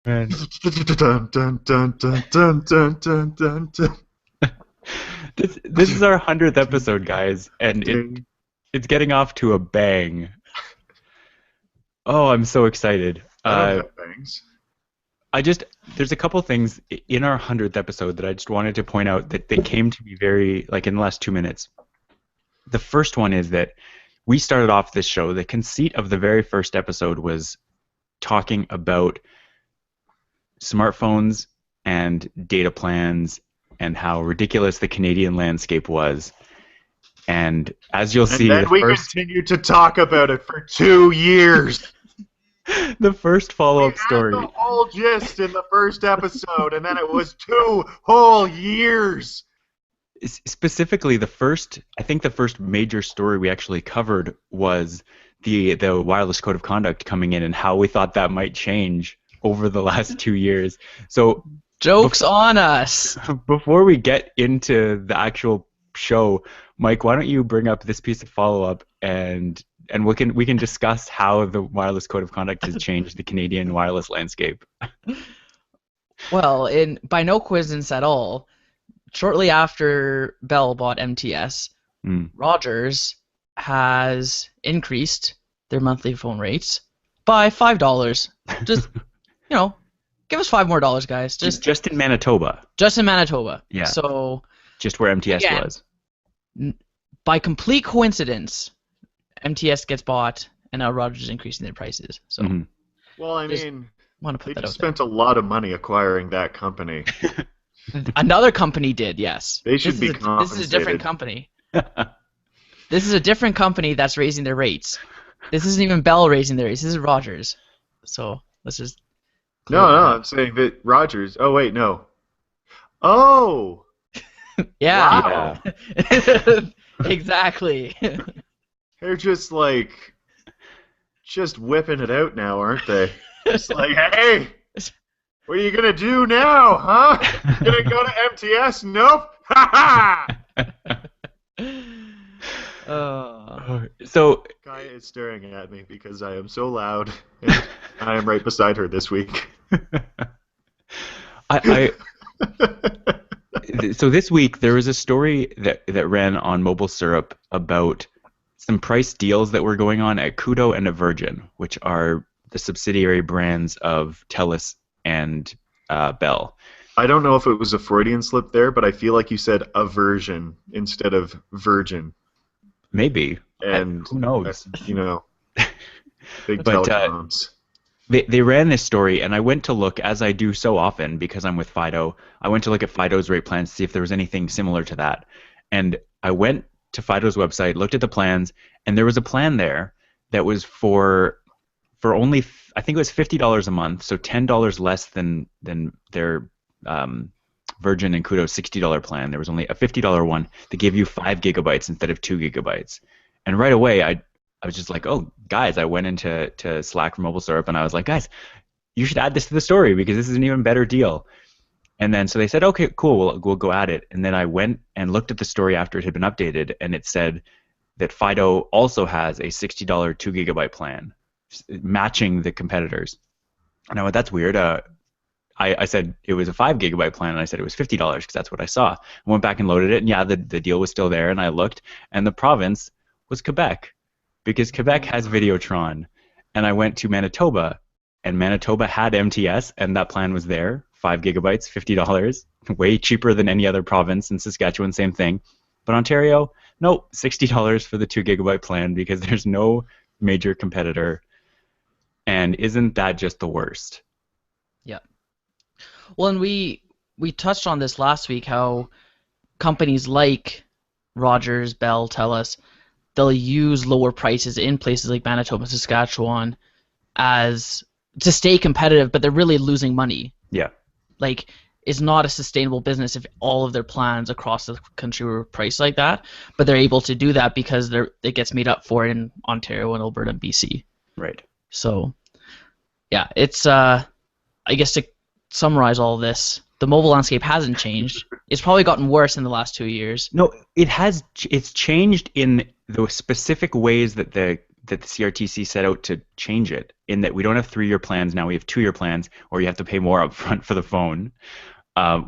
Man. Dun, dun, dun, dun, dun, dun, dun, dun, dun. This is our 100th episode, guys, and Ding. it's getting off to a bang. Oh, I'm so excited. I don't have bangs. I just there's a couple things in our 100th episode that I just wanted to point out that they came to me very like in the last 2 minutes. The first one is that we started off this show. The conceit of the very first episode was talking about smartphones and data plans and how ridiculous the Canadian landscape was. And as you'll see, And then we continued to talk about it for 2 years. the first We follow-up had story. the whole gist in the first episode, and then it was 2 whole years. Specifically, I think the first major story we actually covered was the wireless code of conduct coming in and how we thought that might change over the last 2 years. So Joke's on us. before we get into the actual show, Mike, why don't you bring up this piece of follow-up and we can discuss how the wireless code of conduct has changed the Canadian wireless landscape. Well, by no coincidence at all, shortly after Bell bought MTS, Rogers has increased their monthly phone rates by $5. Just, give us $5 more, guys. Just in Manitoba. Just in Manitoba. Yeah. So just where MTS again, was. By complete coincidence, MTS gets bought, and now Rogers is increasing their prices. So, Well, I Just mean, want to they put that just out there. spent a lot of money acquiring that company. Another company did, yes. They should be This is a compensated. different company. This is a different company that's raising their rates. This isn't even Bell raising their rates. This is Rogers. So let's just. No, I'm saying that Rogers. Oh, wait, no. Oh! Yeah. Yeah. Exactly. They're just whipping it out now, aren't they? Just like, hey, what are you gonna do now, huh? Gonna go to MTS? Nope. Ha ha! So Kaya is staring at me because I am so loud, and I am right beside her this week. So this week there was a story that ran on Mobile Syrup about some price deals that were going on at Koodo and at Virgin, which are the subsidiary brands of TELUS and Bell. I don't know if it was a Freudian slip there, but I feel like you said aversion instead of virgin. Maybe. And who knows? Big But, telecoms. They ran this story, and I went to look, as I do so often because I'm with Fido. I went to look at Fido's rate plans to see if there was anything similar to that. And I went to Fido's website, looked at the plans, and there was a plan there that was for only, I think it was $50 a month, so $10 less than their Virgin and Koodo $60 plan. There was only a $50 one that gave you 5 gigabytes instead of 2 gigabytes. And right away, I was just like, oh, guys, I went into Slack for Mobile Syrup, and I was like, guys, you should add this to the story because this is an even better deal. And then so they said, okay, cool, we'll go at it. And then I went and looked at the story after it had been updated, and it said that Fido also has a $60 2 gigabyte plan, matching the competitors. And I went, that's weird. I said it was a 5 gigabyte plan, and I said it was $50 because that's what I saw. I went back and loaded it, and yeah, the deal was still there, and I looked, and the province was Quebec, because Quebec has Videotron. And I went to Manitoba, and Manitoba had MTS, and that plan was there, 5 gigabytes, $50, way cheaper than any other province. In Saskatchewan, same thing. But Ontario, nope, $60 for the 2 gigabyte plan because there's no major competitor. And isn't that just the worst? Yeah. Well, and we touched on this last week, how companies like Rogers, Bell, TELUS, they'll use lower prices in places like Manitoba, Saskatchewan, as to stay competitive, but they're really losing money. Yeah. Like, it's not a sustainable business if all of their plans across the country were priced like that, but they're able to do that because it gets made up for in Ontario and Alberta and BC. Right. So, yeah, it's I guess to summarize all this, the mobile landscape hasn't changed. It's probably gotten worse in the last 2 years. No, it has. It's changed in the specific ways that the that the CRTC set out to change it, in that we don't have 3-year plans now, we have 2-year plans, or you have to pay more upfront for the phone.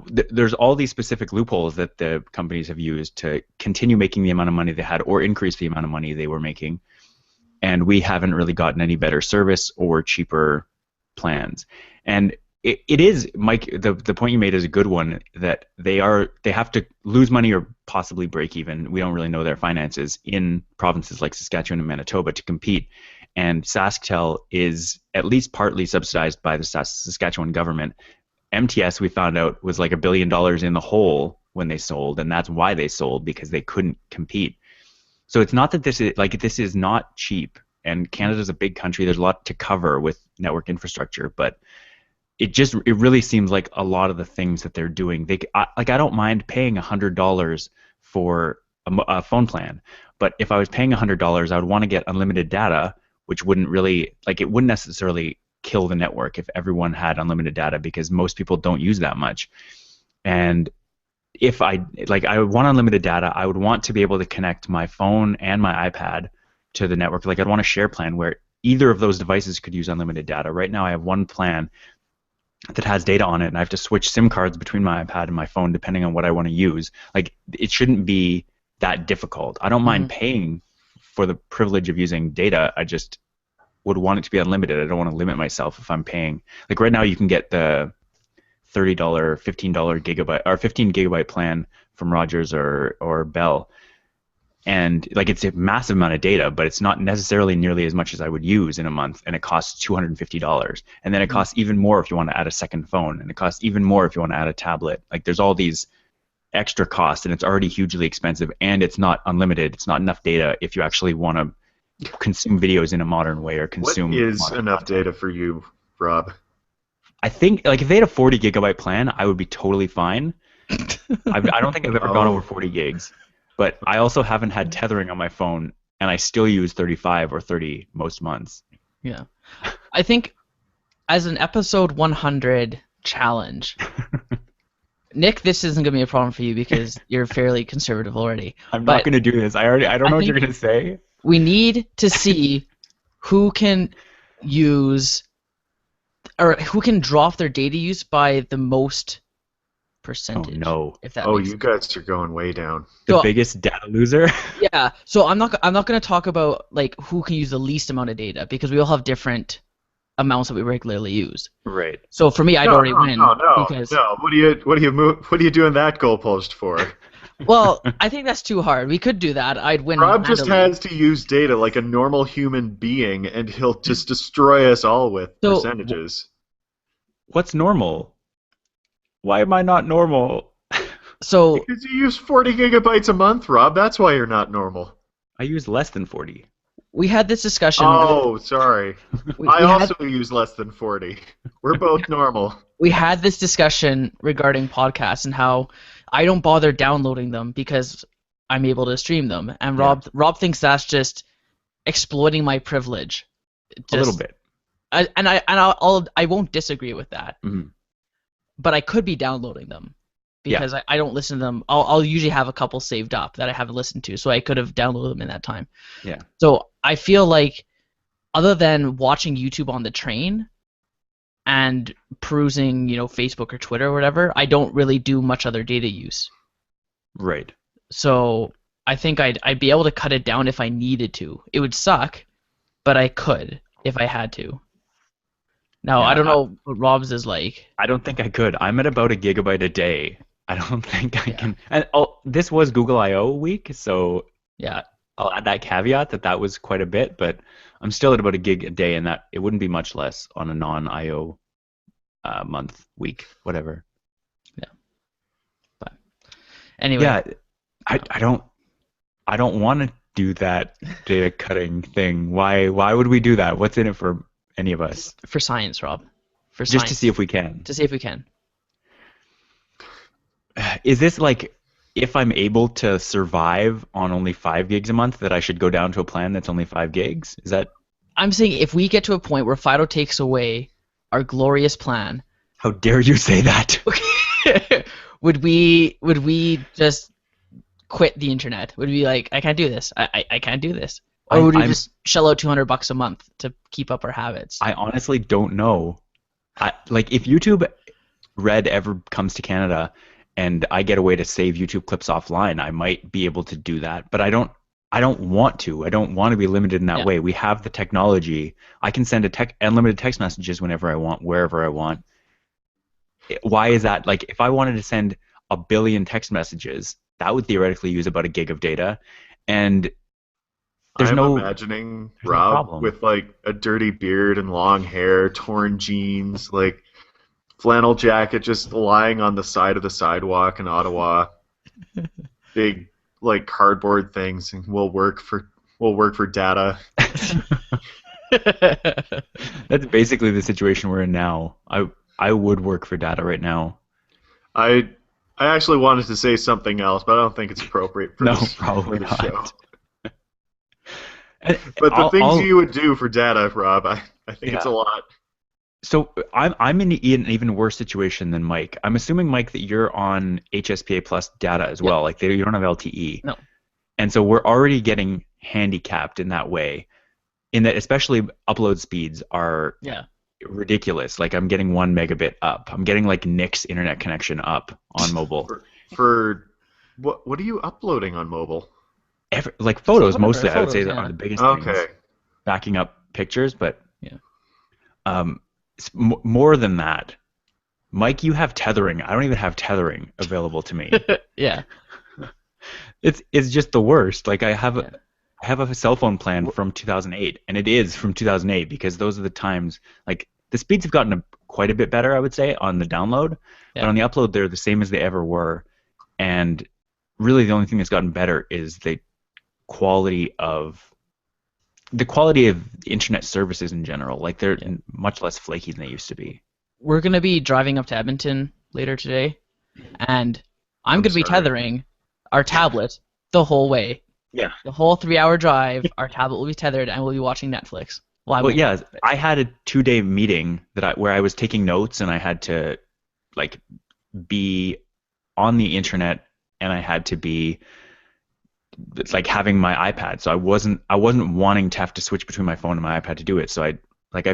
There's all these specific loopholes that the companies have used to continue making the amount of money they had or increase the amount of money they were making. And we haven't really gotten any better service or cheaper plans. And it is, Mike, the point you made is a good one, that they have to lose money or possibly break even. We don't really know their finances in provinces like Saskatchewan and Manitoba to compete. And SaskTel is at least partly subsidized by the Saskatchewan government. MTS, we found out, was like $1 billion in the hole when they sold, and that's why they sold, because they couldn't compete. So it's not that this is not cheap, and Canada's a big country. There's a lot to cover with network infrastructure, but it really seems like a lot of the things that they're doing. I don't mind paying $100 for a phone plan, but if I was paying $100, I would want to get unlimited data, which wouldn't necessarily kill the network if everyone had unlimited data, because most people don't use that much. And if I would want unlimited data, I would want to be able to connect my phone and my iPad to the network. Like, I'd want a share plan where either of those devices could use unlimited data. Right now I have one plan that has data on it, and I have to switch SIM cards between my iPad and my phone depending on what I want to use. Like, it shouldn't be that difficult. I don't mind paying for the privilege of using data. I just would want it to be unlimited. I don't want to limit myself if I'm paying. Like, right now you can get the $30, $15 gigabyte or 15 gigabyte plan from Rogers or Bell. And like, it's a massive amount of data, but it's not necessarily nearly as much as I would use in a month, and it costs $250. And then it costs even more if you want to add a second phone, and it costs even more if you want to add a tablet. Like, there's all these extra costs, and it's already hugely expensive, and it's not unlimited. It's not enough data if you actually want to consume videos in a modern way or consume. What is enough data for you, Rob? I think, like, if they had a 40 gigabyte plan, I would be totally fine. I don't think I've ever gone over 40 gigs. But I also haven't had tethering on my phone, and I still use 35 or 30 most months. Yeah. I think as an episode 100 challenge, Nick, this isn't going to be a problem for you because you're fairly conservative already. I'm not going to do this. I don't know what you're going to say. We need to see who can use or who can drop their data use by the most percentage. Oh no! If that you guys are going way down. The biggest data loser. Yeah. So I'm not going to talk about like who can use the least amount of data, because we all have different amounts that we regularly use. Right. So for me, I'd already win. No. What are you doing that goalpost for? Well, I think that's too hard. We could do that. I'd win. Rob just has to use data like a normal human being, and he'll just destroy us all with percentages. What's normal? Why am I not normal? So because you use 40 gigabytes a month, Rob. That's why you're not normal. I use less than 40. We had this discussion. Oh, sorry. I also use less than 40. We're both normal. We had this discussion regarding podcasts and how I don't bother downloading them because I'm able to stream them. And Rob thinks that's just exploiting my privilege. A little bit. I won't disagree with that. Mm-hmm. But I could be downloading them because I don't listen to them. I'll usually have a couple saved up that I haven't listened to, so I could have downloaded them in that time. Yeah. So I feel like, other than watching YouTube on the train and perusing, Facebook or Twitter or whatever, I don't really do much other data use. Right. So I think I'd be able to cut it down if I needed to. It would suck, but I could if I had to. Now, I don't know what Rob's is like. I don't think I could. I'm at about 1 gigabyte a day. I don't think I can. And this was Google I/O week, so yeah, I'll add that caveat that was quite a bit, but I'm still at about 1 gig a day, and that it wouldn't be much less on a non-I/O month, week, whatever. Yeah. But anyway. Yeah, I don't want to do that data cutting thing. Why would we do that? What's in it for any of us? For science, Rob. Just to see if we can. To see if we can. Is this like, if I'm able to survive on only 5 gigs a month, that I should go down to a plan that's only 5 gigs? Is that? I'm saying if we get to a point where Fido takes away our glorious plan. How dare you say that? Would we just quit the internet? Would we be like, I can't do this. I can't do this. Or would we just shell out $200 a month to keep up our habits? I honestly don't know. Like if YouTube Red ever comes to Canada and I get a way to save YouTube clips offline, I might be able to do that. But I don't want to. I don't want to be limited in that way. We have the technology. I can send unlimited text messages whenever I want, wherever I want. Why is that? Like if I wanted to send 1 billion text messages, that would theoretically use about 1 gig of data. And there's I'm imagining Rob with like a dirty beard and long hair, torn jeans, like flannel jacket just lying on the side of the sidewalk in Ottawa. Big like cardboard things, and we'll work for data. That's basically the situation we're in now. I would work for data right now. I actually wanted to say something else, but I don't think it's appropriate for probably not. Show. But the things you would do for data, Rob, I think it's a lot. So I'm in an even worse situation than Mike. I'm assuming, Mike, that you're on HSPA plus data as well. Like you don't have LTE. No. And so we're already getting handicapped in that way. In that, especially upload speeds are ridiculous. Like I'm getting 1 megabit up. I'm getting like Nick's internet connection up on mobile. For what are you uploading on mobile? Like photos mostly. I would say that are the biggest things. Okay. Backing up pictures, but more than that. Mike, you have tethering. I don't even have tethering available to me. Yeah. It's just the worst. Like I have a cell phone plan from 2008, and it is from 2008 because those are the times. Like the speeds have gotten quite a bit better, I would say, on the download, but on the upload they're the same as they ever were. And really, the only thing that's gotten better is the quality of internet services in general. Like they're much less flaky than they used to be. We're gonna be driving up to Edmonton later today, and I'm gonna be tethering our tablet the whole way. Yeah. The whole 3-hour drive, our tablet will be tethered, and we'll be watching Netflix. I had a 2-day meeting where I was taking notes, and I had to like be on the internet, and I had to be like having my iPad. So I wasn't wanting to have to switch between my phone and my iPad to do it. So I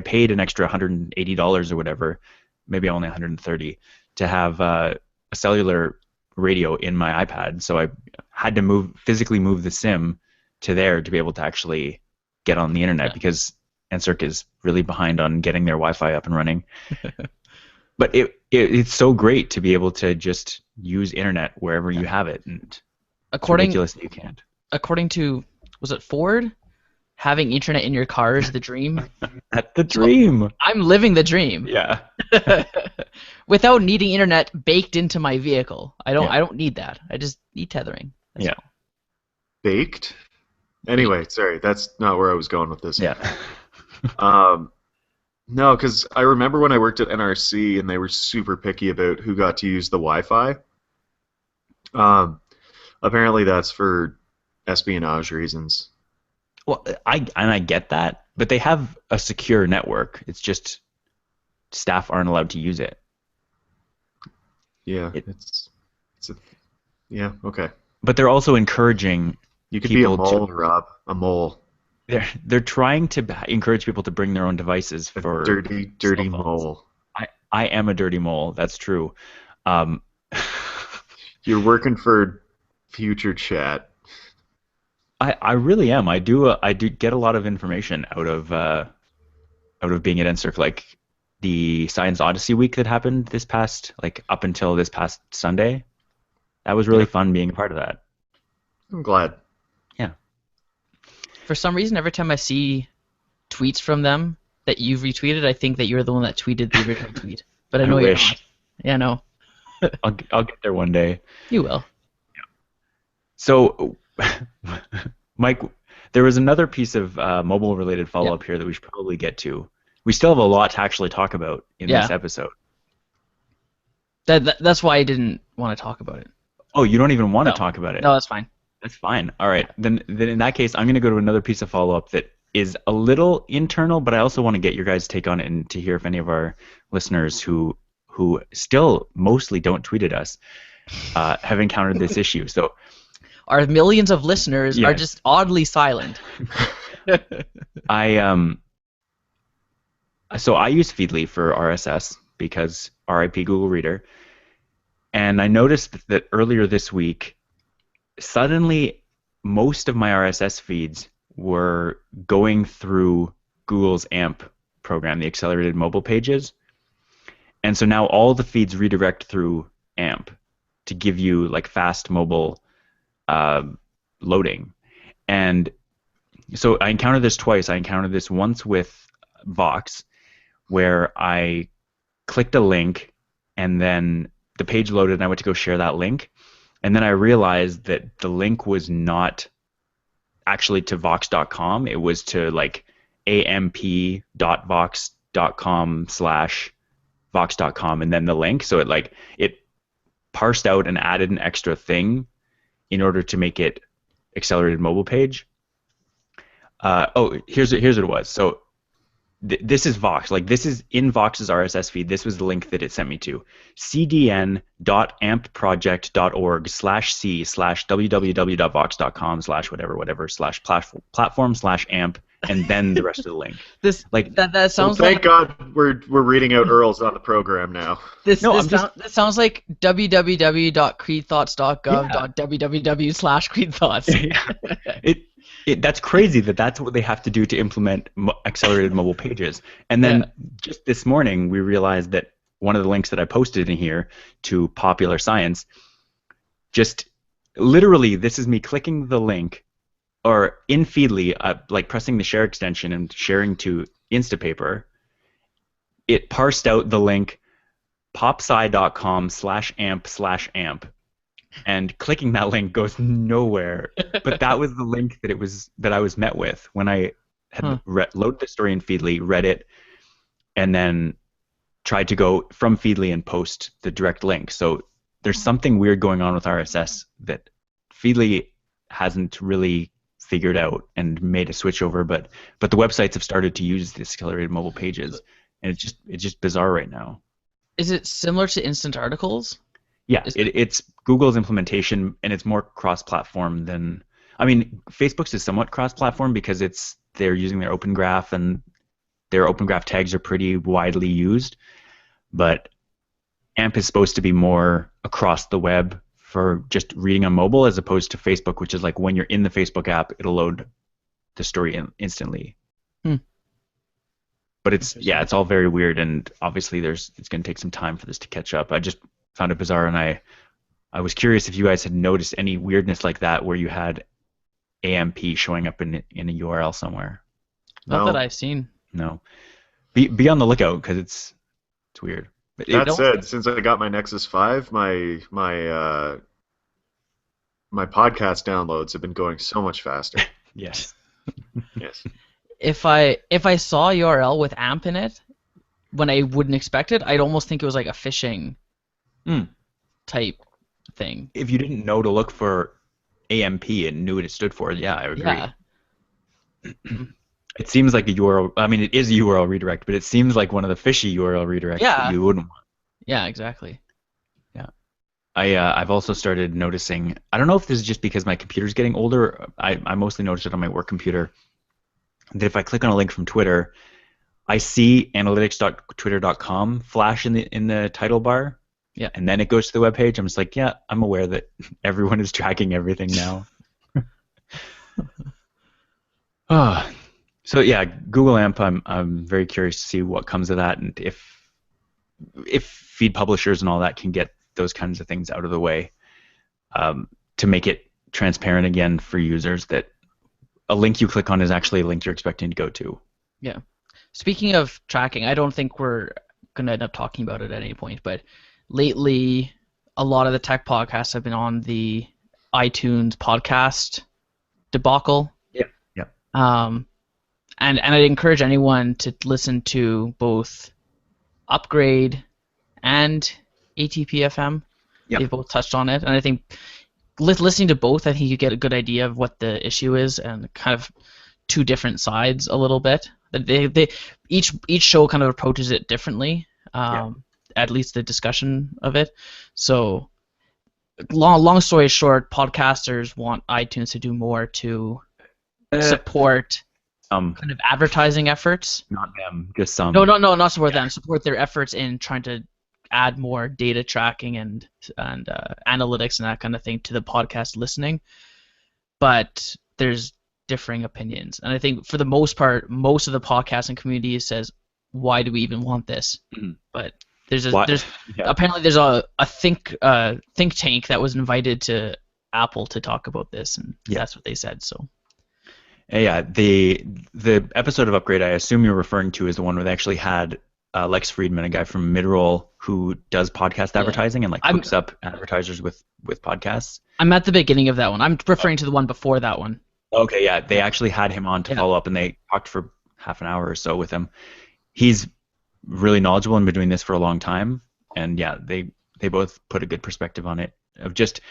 paid an extra $180 or whatever, maybe only $130, to have a cellular radio in my iPad. So I had to physically move the SIM to there to be able to actually get on the internet because NSERC is really behind on getting their Wi-Fi up and running. But it's so great to be able to just use internet wherever you have it, and it's ridiculous that you can't. According to, was it Ford? Having internet in your car is the dream. That's the dream. So I'm living the dream. Yeah. Without needing internet baked into my vehicle. I don't need that. I just need tethering. That's all. Baked? Anyway, sorry, that's not where I was going with this. Yeah. No, because I remember when I worked at NRC and they were super picky about who got to use the Wi-Fi. Apparently that's for espionage reasons. Well, I get that, but they have a secure network. It's just staff aren't allowed to use it. Yeah, yeah, okay. But they're also encouraging you could be a mole, Rob, a mole. They're trying to encourage people to bring their own devices for dirty mole. I am a dirty mole. That's true. You're working for Future Chat. I really am. I do get a lot of information out of being at NSERC. Like the Science Odyssey week that happened up until this past Sunday. That was really fun being a part of that. I'm glad. Yeah. For some reason, every time I see tweets from them that you've retweeted, I think that you're the one that tweeted the original tweet. But I know you're not. Yeah, no. I'll get there one day. You will. Yeah. So, Mike, there was another piece of mobile-related follow-up here that we should probably get to. We still have a lot to actually talk about in this episode. That's why I didn't want to talk about it. Oh, you don't even want to talk about it? No, that's fine. That's fine. All right. Then in that case, I'm going to go to another piece of follow-up that is a little internal, but I also want to get your guys' take on it and to hear if any of our listeners who still mostly don't tweet at us have encountered this issue. So our millions of listeners are just oddly silent. So I use Feedly for RSS because RIP Google Reader, and I noticed that earlier this week, suddenly most of my RSS feeds were going through Google's AMP program, the accelerated mobile pages. And so now all the feeds redirect through AMP to give you like fast mobile loading. And so I encountered this twice. I encountered this once with Vox, where I clicked a link and then the page loaded and I went to go share that link. And then I realized that the link was not actually to vox.com. It was to like amp.vox.com/vox.com and then the link. So it parsed out and added an extra thing in order to make it accelerated mobile page. Here's what it was. So this is Vox. Like this is in Vox's RSS feed. This was the link that it sent me to: cdn.ampproject.org/c/www.vox.com/whatever/platform/amp, and then the rest of the link. That sounds thank like. God we're reading out URLs on the program now. This sounds like www.creedthoughts.gov.www/creedthoughts. That's crazy that's what they have to do to implement accelerated mobile pages. And then just this morning, we realized that one of the links that I posted in here to Popular Science, just literally, this is me clicking the link, or in Feedly, like pressing the share extension and sharing to Instapaper. It parsed out the link popsci.com/amp/amp. And clicking that link goes nowhere. But that was the link that I was met with when I had loaded the story in Feedly, read it, and then tried to go from Feedly and post the direct link. So there's something weird going on with RSS that Feedly hasn't really figured out and made a switch over. But the websites have started to use the accelerated mobile pages, and it's just bizarre right now. Is it similar to instant articles? Yeah, it's Google's implementation, and it's more cross-platform than. I mean, Facebook's is somewhat cross-platform because they're using their Open Graph, and their Open Graph tags are pretty widely used. But AMP is supposed to be more across the web for just reading on mobile, as opposed to Facebook, which is like when you're in the Facebook app, it'll load the story instantly. But it's all very weird, and obviously it's going to take some time for this to catch up. I just found it bizarre, and I was curious if you guys had noticed any weirdness like that where you had AMP showing up in a URL somewhere. Not that I've seen. No. Be on the lookout because it's weird. But that said, since I got my Nexus 5, my podcast downloads have been going so much faster. Yes. Yes. If I saw a URL with AMP in it, when I wouldn't expect it, I'd almost think it was like a phishing type thing. If you didn't know to look for AMP and knew what it stood for, I would agree. Yeah. It seems like a URL. I mean, it is a URL redirect, but it seems like one of the fishy URL redirects that you wouldn't want. Yeah, exactly. Yeah. I've also started noticing. I don't know if this is just because my computer's getting older. I mostly notice it on my work computer. That if I click on a link from Twitter, I see analytics.twitter.com flash in the title bar. Yeah. And then it goes to the webpage. I'm just like, yeah, I'm aware that everyone is tracking everything now. So yeah, Google AMP. I'm very curious to see what comes of that, and if feed publishers and all that can get those kinds of things out of the way, to make it transparent again for users that a link you click on is actually a link you're expecting to go to. Yeah. Speaking of tracking, I don't think we're going to end up talking about it at any point, but lately a lot of the tech podcasts have been on the iTunes podcast debacle. Yeah. Yeah. And I'd encourage anyone to listen to both Upgrade and ATP-FM. Yep. They both touched on it, and I think listening to both, I think you get a good idea of what the issue is and kind of two different sides a little bit. They each show kind of approaches it differently. At least the discussion of it. So long story short, podcasters want iTunes to do more to support kind of advertising efforts. Not them, just some. No, not support them. Support their efforts in trying to add more data tracking and analytics and that kind of thing to the podcast listening. But there's differing opinions, and I think for the most part, most of the podcasting community says, "Why do we even want this?" Mm-hmm. But there's apparently there's a think tank that was invited to Apple to talk about this, and that's what they said. So. Yeah, the episode of Upgrade I assume you're referring to is the one where they actually had Lex Friedman, a guy from Midroll who does podcast advertising and hooks up advertisers with podcasts. I'm at the beginning of that one. I'm referring to the one before that one. Okay, yeah, they actually had him on to follow up, and they talked for half an hour or so with him. He's really knowledgeable and been doing this for a long time, and yeah, they both put a good perspective on it. Of just,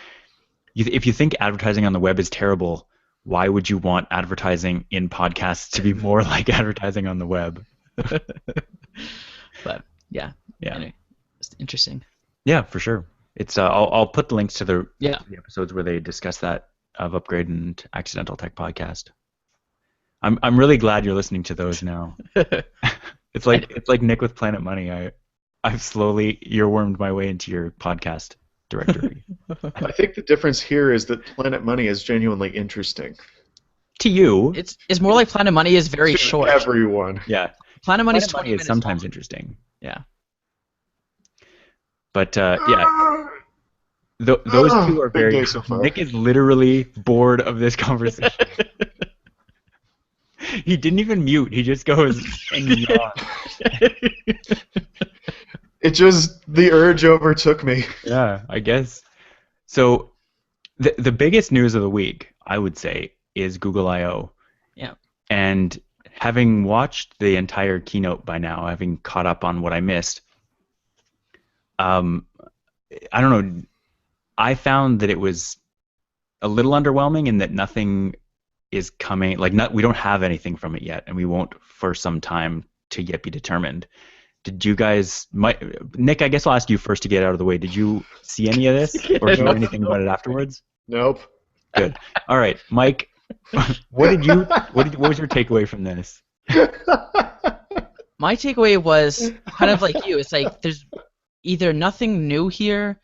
if you think advertising on the web is terrible, why would you want advertising in podcasts to be more like advertising on the web? But yeah. Anyway, it's interesting. Yeah, for sure. It's I'll put the links to the episodes where they discuss that of Upgrade and Accidental Tech Podcast. I'm really glad you're listening to those now. It's like Nick with Planet Money. I've slowly earwormed my way into your podcast directory. I think the difference here is that Planet Money is genuinely interesting. To you, it's more like Planet Money is very short. Everyone, yeah. Planet Money is 20 minutes. Is sometimes long. Interesting. Yeah. But yeah, those two are very. So Nick is literally bored of this conversation. He didn't even mute. He just goes and yawns. It just, the urge overtook me. Yeah, I guess. So the biggest news of the week, I would say, is Google I/O. Yeah. And having watched the entire keynote by now, having caught up on what I missed, I don't know, I found that it was a little underwhelming in that nothing is coming, we don't have anything from it yet, and we won't for some time to yet be determined. Did you guys, Nick, I guess I'll ask you first to get out of the way. Did you see any of this or hear anything about it afterwards? Nope. Good. All right, Mike, what was your takeaway from this? My takeaway was kind of like you. It's like there's either nothing new here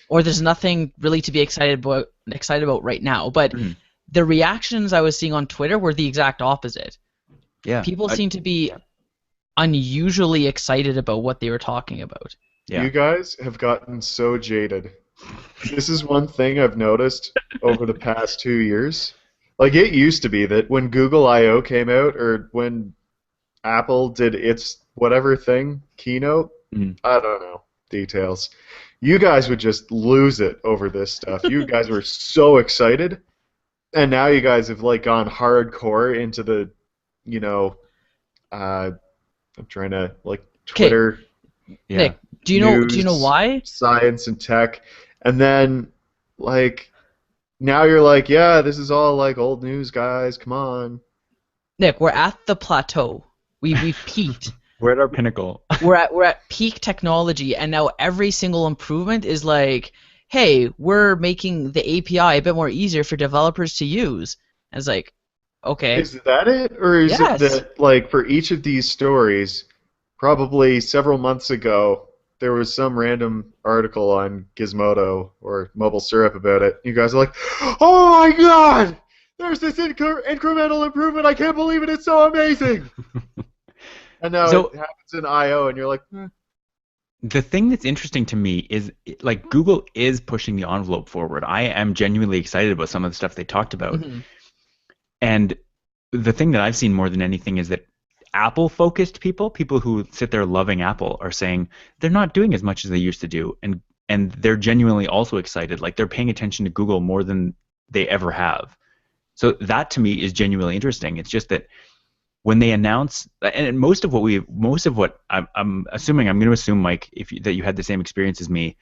or there's nothing really to be excited about right now. But the reactions I was seeing on Twitter were the exact opposite. Yeah. People seem to be unusually excited about what they were talking about. Yeah. You guys have gotten so jaded. This is one thing I've noticed over the past 2 years. Like, it used to be that when Google I/O came out, or when Apple did its whatever thing, keynote, I don't know, details, you guys would just lose it over this stuff. You guys were so excited, and now you guys have gone hardcore into the, I'm trying to Twitter. Yeah. Nick, do you know why? Science and tech, and then now you're yeah, this is all old news, guys. Come on. Nick, we're at the plateau. We've peaked. We're at our pinnacle. we're at peak technology, and now every single improvement is hey, we're making the API a bit more easier for developers to use. And it's okay. Is that it? Or is it that, for each of these stories, probably several months ago, there was some random article on Gizmodo or Mobile Syrup about it. You guys are oh my god! There's this incremental improvement. I can't believe it. It's so amazing. And now it happens in I/O, and you're The thing that's interesting to me is, Google is pushing the envelope forward. I am genuinely excited about some of the stuff they talked about. Mm-hmm. And the thing that I've seen more than anything is that Apple-focused people who sit there loving Apple, are saying they're not doing as much as they used to do, and they're genuinely also excited. They're paying attention to Google more than they ever have. So that to me is genuinely interesting. It's just that when they announce, and most of what I'm assuming, I'm going to assume, Mike, that you had the same experience as me.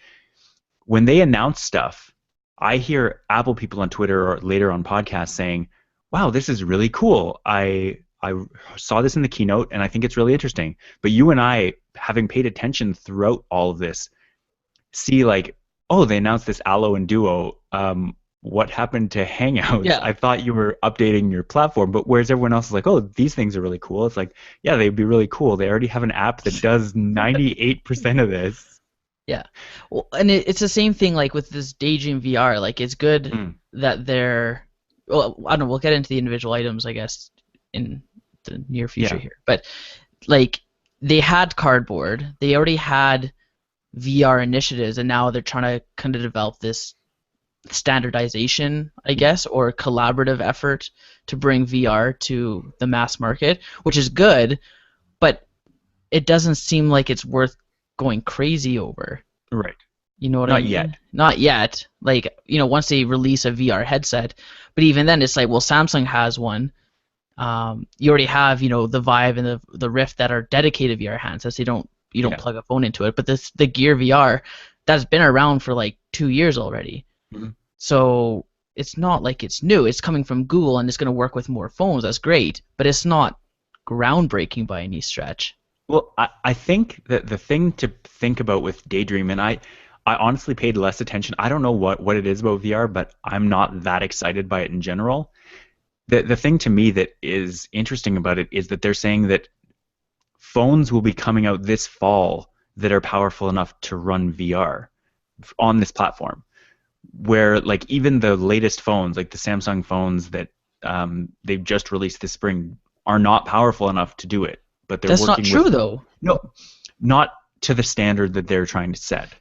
When they announce stuff, I hear Apple people on Twitter or later on podcasts saying, "Wow, this is really cool. I saw this in the keynote, and I think it's really interesting." But you and I, having paid attention throughout all of this, see oh, they announced this Allo and Duo. what happened to Hangouts? Yeah. I thought you were updating your platform, but whereas everyone else is like, oh, these things are really cool. It's like, yeah, they'd be really cool. They already have an app that does 98% of this. Yeah. Well, and it's the same thing like with this Daydream VR. Like it's good Mm, that they're. Well, I don't know. We'll get into the individual items, I guess, in the near future yeah. here. But like they had cardboard, they already had VR initiatives, and now they're trying to kind of develop this standardization, I guess, or collaborative effort to bring VR to the mass market, which is good, but it doesn't seem like it's worth going crazy over. Right. You know what I Not yet. mean? Not yet. Like, once they release a VR headset, but even then, it's like, well, Samsung has one. You already have, the Vive and the Rift that are dedicated VR handsets. You don't Yeah. plug a phone into it. But the Gear VR, that's been around for like 2 years already. Mhm. So it's not like it's new. It's coming from Google and it's going to work with more phones. That's great, but it's not groundbreaking by any stretch. Well, I think that the thing to think about with Daydream, and I honestly paid less attention. I don't know what it is about VR, but I'm not that excited by it in general. The thing to me that is interesting about it is that they're saying that phones will be coming out this fall that are powerful enough to run VR on this platform. Where like even the latest phones, like the Samsung phones that they've just released this spring, are not powerful enough to do it. But they're That's not working true with though. no, not to the standard that they're trying to set.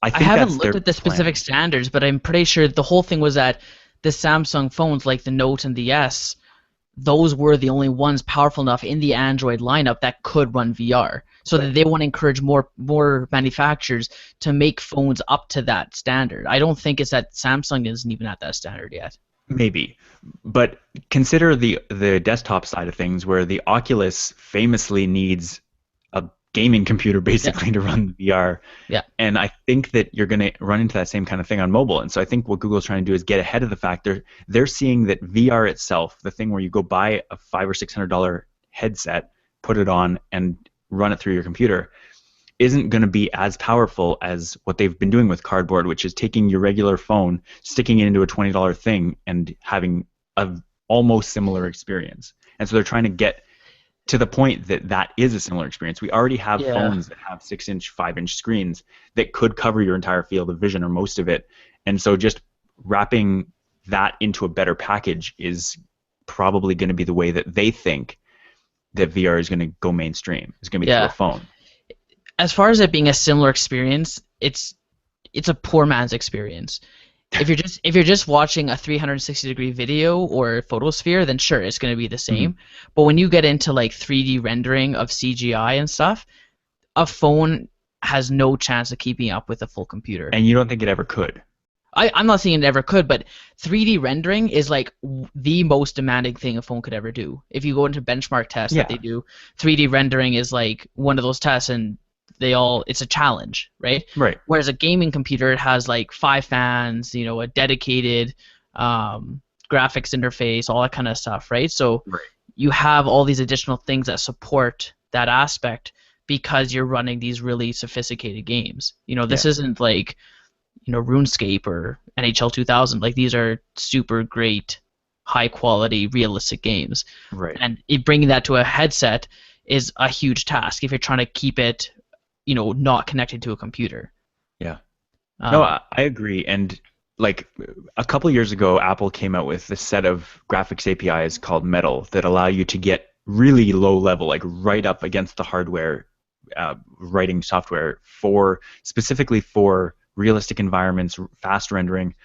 I I think haven't that's looked their at the plan. specific standards, but I'm pretty sure the whole thing was that the Samsung phones, like the Note and the S, those were the only ones powerful enough in the Android lineup that could run VR. So that they want to encourage more manufacturers to make phones up to that standard. I don't think it's that Samsung isn't even at that standard yet. Maybe, but consider the desktop side of things, where the Oculus famously needs a gaming computer Yeah, basically to run VR. yeah. And I think that you're going to run into that same kind of thing on mobile. And so I think what Google's trying to do is get ahead of the fact they're seeing that VR itself, the thing where you go buy a $500 or $600 headset, put it on, and run it through your computer, isn't going to be as powerful as what they've been doing with cardboard, which is taking your regular phone, sticking it into a $20 thing, and having a almost similar experience. And so they're trying to get to the point that that is a similar experience. We already have Yeah. phones that have 6-inch, 5-inch screens that could cover your entire field of vision or most of it. And so just wrapping that into a better package is probably going to be the way that they think that VR is going to go mainstream. It's going to be through a Yeah. phone. As far as it being a similar experience, it's a poor man's experience. If you're just watching a 360-degree video or photosphere, then sure, it's going to be the same. But when you get into like 3D rendering of CGI and stuff, a phone has no chance of keeping up with a full computer. And you don't think it ever could? I'm not saying it never could, but 3D rendering is like the most demanding thing a phone could ever do. If you go into benchmark tests that Yeah. they do, 3D rendering is like one of those tests, and it's a challenge, right? Right. Whereas a gaming computer, it has like 5 fans, a dedicated graphics interface, all that kind of stuff, right? So Right. you have all these additional things that support that aspect because you're running these really sophisticated games. This Yeah. isn't like RuneScape or NHL 2000. Like these are super great, high quality, realistic games. Right. And bringing that to a headset is a huge task if you're trying to keep it, not connected to a computer. Yeah. Um, No, I agree. And like a couple years ago, Apple came out with a set of graphics APIs called Metal that allow you to get really low level, like right up against the hardware, writing software specifically for realistic environments, fast rendering.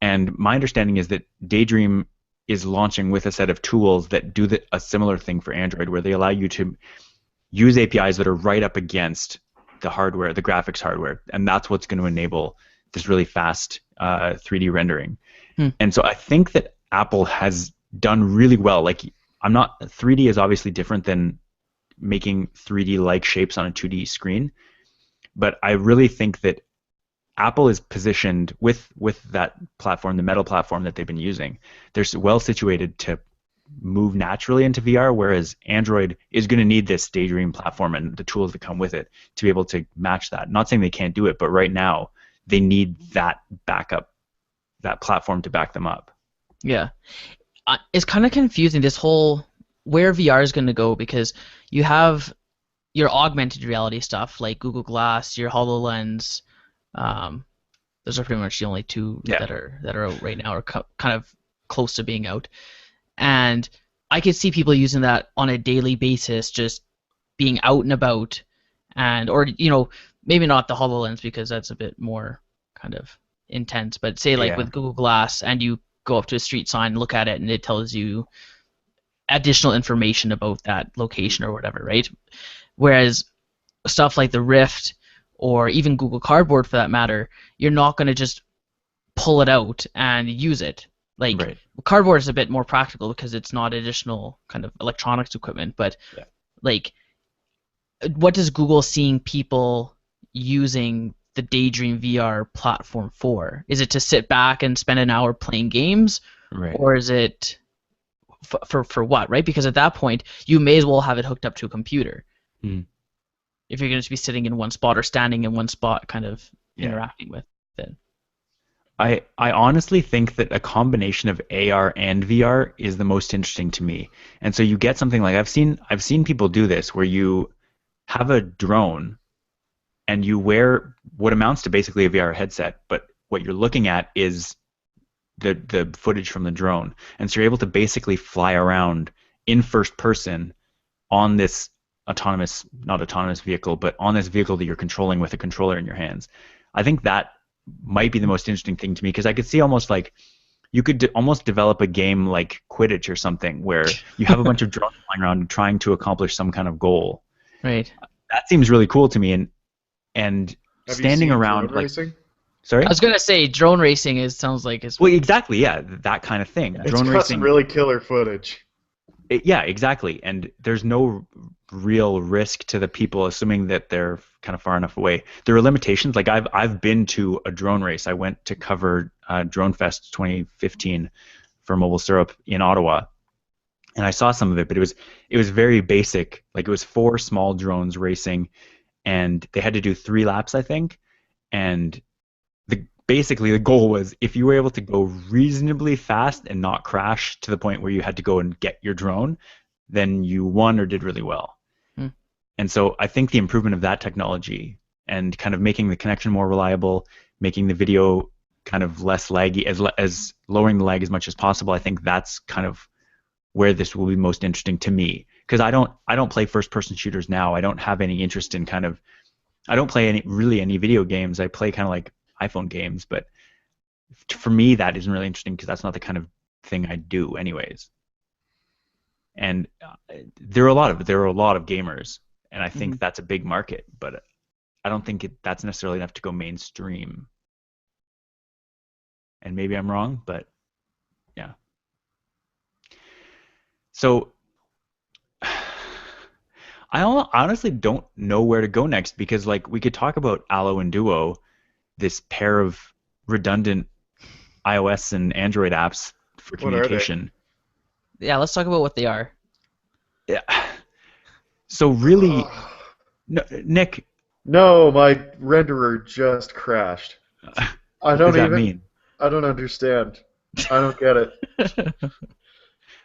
And my understanding is that Daydream is launching with a set of tools that do a similar thing for Android, where they allow you to use APIs that are right up against the hardware, the graphics hardware, and that's what's going to enable this really fast 3D rendering. And so I think that Apple has done really well. Like 3D is obviously different than making 3D-like shapes on a 2D screen, but I really think that Apple is positioned with that platform, the Metal platform that they've been using. They're well situated to move naturally into VR, whereas Android is going to need this Daydream platform and the tools that come with it to be able to match that. Not saying they can't do it, but right now they need that backup that platform to back them up. Yeah. It's kind of confusing, this whole where VR is going to go, because you have your augmented reality stuff like Google Glass, your HoloLens. Um, those are pretty much the only two Yeah. that are out right now, or kind of close to being out. And I could see people using that on a daily basis, just being out and about, or maybe not the HoloLens because that's a bit more kind of intense. But say like Yeah. with Google Glass, and you go up to a street sign, look at it, and it tells you additional information about that location or whatever, right? Whereas stuff like the Rift or even Google Cardboard for that matter, you're not going to just pull it out and use it. Like Right. Cardboard is a bit more practical because it's not additional kind of electronics equipment, but Yeah. like what does Google seeing people using the Daydream VR platform for? Is it to sit back and spend an hour playing games, Right. or is it for what, right? Because at that point, you may as well have it hooked up to a computer. Mm. If you're going to be sitting in one spot or standing in one spot, kind of interacting with it. I honestly think that a combination of AR and VR is the most interesting to me. And so you get something like I've seen people do this where you have a drone and you wear what amounts to basically a VR headset, but what you're looking at is the footage from the drone. And so you're able to basically fly around in first person on this not autonomous vehicle, but on this vehicle that you're controlling with a controller in your hands. I think that might be the most interesting thing to me, because I could see almost like you could almost develop a game like Quidditch or something where you have a bunch of drones flying around trying to accomplish some kind of goal. Right. That seems really cool to me. And have standing you seen around drone like racing? Sorry? I was gonna say drone racing sounds like it's well, exactly, yeah, that kind of thing. It's Drone got racing, some really killer footage. yeah, exactly. And there's no real risk to the people, assuming that they're kind of far enough away. There are limitations. Like I've been to a drone race. I went to cover Drone Fest 2015 for Mobile Syrup in Ottawa, and I saw some of it. But it was very basic. Like it was 4 small drones racing, and they had to do 3 laps, I think. And basically the goal was if you were able to go reasonably fast and not crash to the point where you had to go and get your drone, then you won or did really well. And so I think the improvement of that technology and kind of making the connection more reliable, making the video kind of less laggy, as lowering the lag as much as possible, I think that's kind of where this will be most interesting to me. Because I don't play first-person shooters now. I don't have any interest in I don't play any video games. I play kind of like iPhone games, but for me that isn't really interesting because that's not the kind of thing I do anyways. And there are a lot of gamers, and I think that's a big market, but I don't think that's necessarily enough to go mainstream. And maybe I'm wrong, but yeah. So I honestly don't know where to go next, because like we could talk about Allo and Duo, this pair of redundant iOS and Android apps for communication. Yeah, let's talk about what they are. Yeah. So really, no, Nick. No, my renderer just crashed. What does that mean? I don't understand. I don't get it.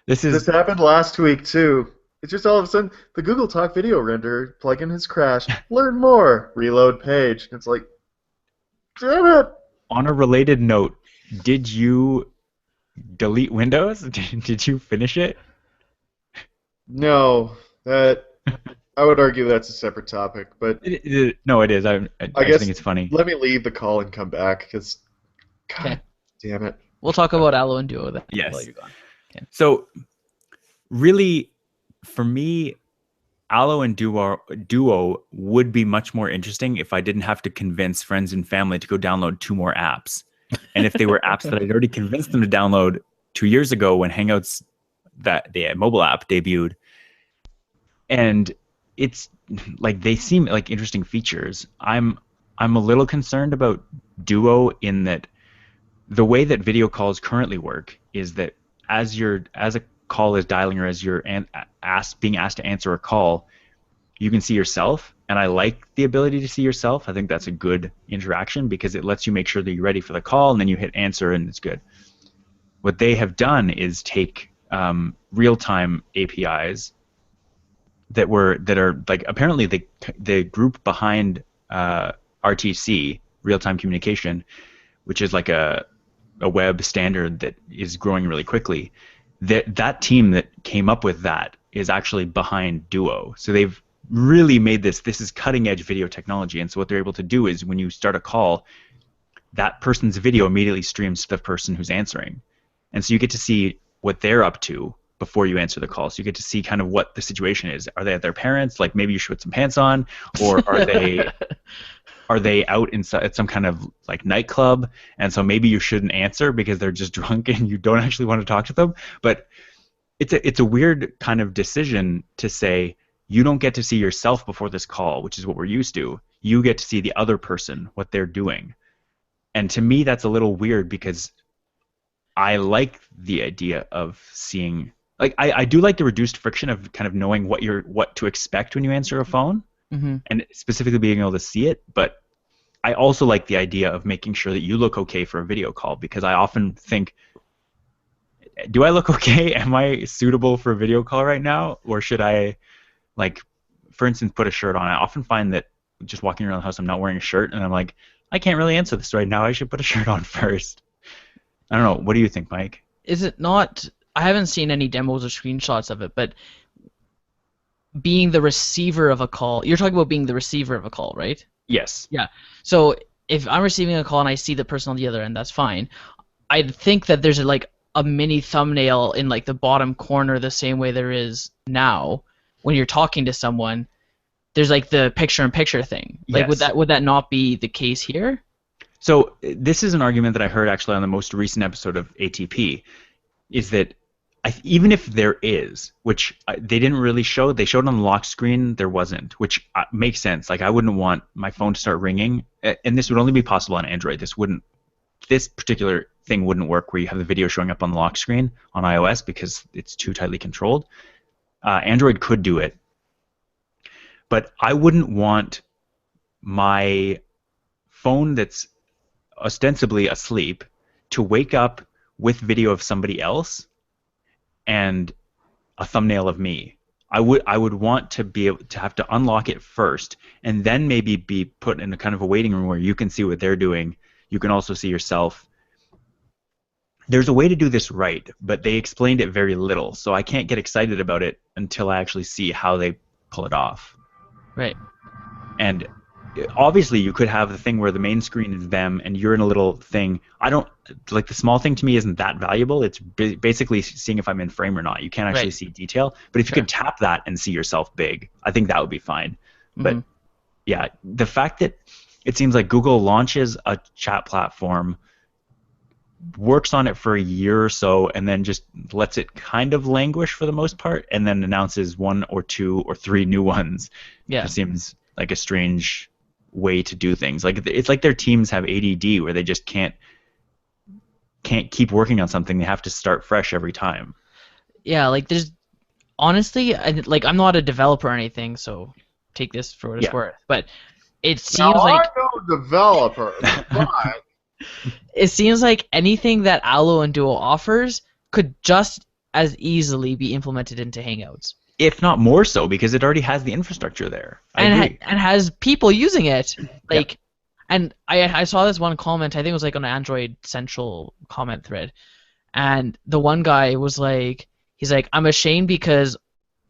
This happened last week too. It's just all of a sudden the Google Talk video renderer plugin has crashed. Learn more. Reload page. It's like, damn it. On a related note, did you delete Windows? Did you finish it? No, I would argue that's a separate topic, but no, it is. I just think it's funny. Let me leave the call and come back, because God damn it. We'll talk about Allo and Duo then. Yes. While you're gone. Okay. So, really, for me, Allo and Duo would be much more interesting if I didn't have to convince friends and family to go download 2 more apps. And if they were apps that I'd already convinced them to download 2 years ago when Hangouts, the mobile app, debuted. And it's like they seem like interesting features. I'm a little concerned about Duo in that the way that video calls currently work is that as a call is dialing, or as you're being asked to answer a call, you can see yourself, and I like the ability to see yourself. I think that's a good interaction because it lets you make sure that you're ready for the call, and then you hit answer, and it's good. What they have done is take real-time APIs that are like apparently the group behind RTC, real-time communication, which is like a web standard that is growing really quickly. That team that came up with that is actually behind Duo. So they've really made this is cutting edge video technology. And so what they're able to do is when you start a call, that person's video immediately streams to the person who's answering. And so you get to see what they're up to before you answer the call. So you get to see kind of what the situation is. Are they at their parents? Like maybe you should put some pants on, or are they out at some kind of like nightclub? And so maybe you shouldn't answer because they're just drunk and you don't actually want to talk to them. But it's a weird kind of decision to say you don't get to see yourself before this call, which is what we're used to. You get to see the other person, what they're doing. And to me, that's a little weird because I like the idea of seeing, like, I do like the reduced friction of kind of knowing what to expect when you answer a phone, and specifically being able to see it. But I also like the idea of making sure that you look okay for a video call, because I often think, do I look okay? Am I suitable for a video call right now? Or should I, like, for instance, put a shirt on? I often find that just walking around the house, I'm not wearing a shirt, and I'm like, I can't really answer this right now. I should put a shirt on first. I don't know. What do you think, Mike? Is it not? I haven't seen any demos or screenshots of it, but being the receiver of a call, you're talking about being the receiver of a call, right? Yes. Yeah. So if I'm receiving a call and I see the person on the other end, that's fine. I think that there's like a mini thumbnail in like the bottom corner, the same way there is now when you're talking to someone. There's like the picture-in-picture thing. Like, yes. would that not be the case here? So this is an argument that I heard actually on the most recent episode of ATP, is that even if there is, which they didn't really show, they showed on the lock screen, there wasn't, which makes sense. Like, I wouldn't want my phone to start ringing, and this would only be possible on Android. This particular thing wouldn't work where you have the video showing up on the lock screen on iOS because it's too tightly controlled. Android could do it, but I wouldn't want my phone that's ostensibly asleep to wake up with video of somebody else and a thumbnail of me. I would want to be able to have to unlock it first, and then maybe be put in a kind of a waiting room where you can see what they're doing. You can also see yourself. There's a way to do this right, but they explained it very little, so I can't get excited about it until I actually see how they pull it off. Right. And obviously you could have the thing where the main screen is them and you're in a little thing. I don't like, the small thing to me isn't that valuable. It's basically seeing if I'm in frame or not. You can't actually see detail, but if you could tap that and see yourself big, I think that would be fine. But yeah, the fact that it seems like Google launches a chat platform, works on it for a year or so, and then just lets it kind of languish for the most part, and then announces 1 or 2 or 3 new ones. Yeah, it seems like a strange way to do things. Like, it's like their teams have ADD where they just can't keep working on something. They have to start fresh every time. Yeah, like, there's honestly, I'm not a developer or anything, so take this for what it's worth. But it seems like I'm no developer, but it seems like anything that Allo and Duo offers could just as easily be implemented into Hangouts. If not more so, because it already has the infrastructure there. I agree. And has people using it. Like, and I saw this one comment, I think it was like on an Android Central comment thread, and the one guy was like, he's like, I'm ashamed because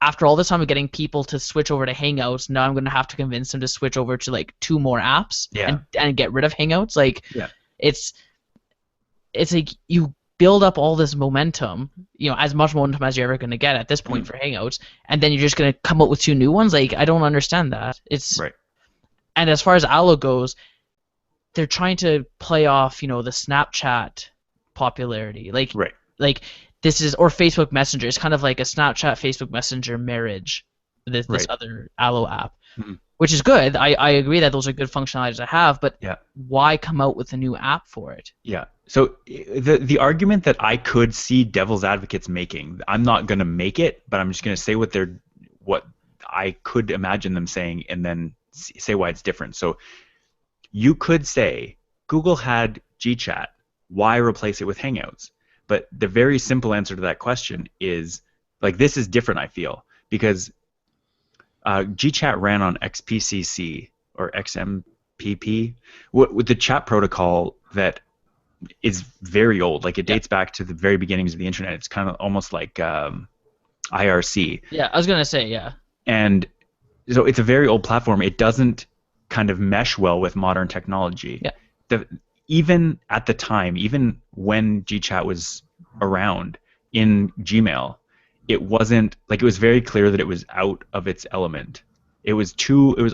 after all this time of getting people to switch over to Hangouts, now I'm going to have to convince them to switch over to like 2 more apps and get rid of Hangouts. Like, it's like you build up all this momentum, as much momentum as you're ever going to get at this point for Hangouts, and then you're just going to come up with 2 new ones. Like, I don't understand that. It's right. And as far as Allo goes, they're trying to play off, the Snapchat popularity. Like this is, or Facebook Messenger. It's kind of like a Snapchat Facebook Messenger marriage. This other Allo app, which is good. I agree that those are good functionalities to have, but why come out with a new app for it? Yeah. So the argument that I could see devil's advocates making, I'm not going to make it, but I'm just going to say what I could imagine them saying, and then say why it's different. So you could say Google had GChat. Why replace it with Hangouts? But the very simple answer to that question is, like, this is different, I feel, because GChat ran on XPCC or XMPP, with the chat protocol that is very old. Like, it dates back to the very beginnings of the internet. It's kind of almost like IRC. Yeah, I was going to say, yeah. And so it's a very old platform. It doesn't kind of mesh well with modern technology. Yeah. Even at the time, even when GChat was around in Gmail, it wasn't like, it was very clear that it was out of its element. It was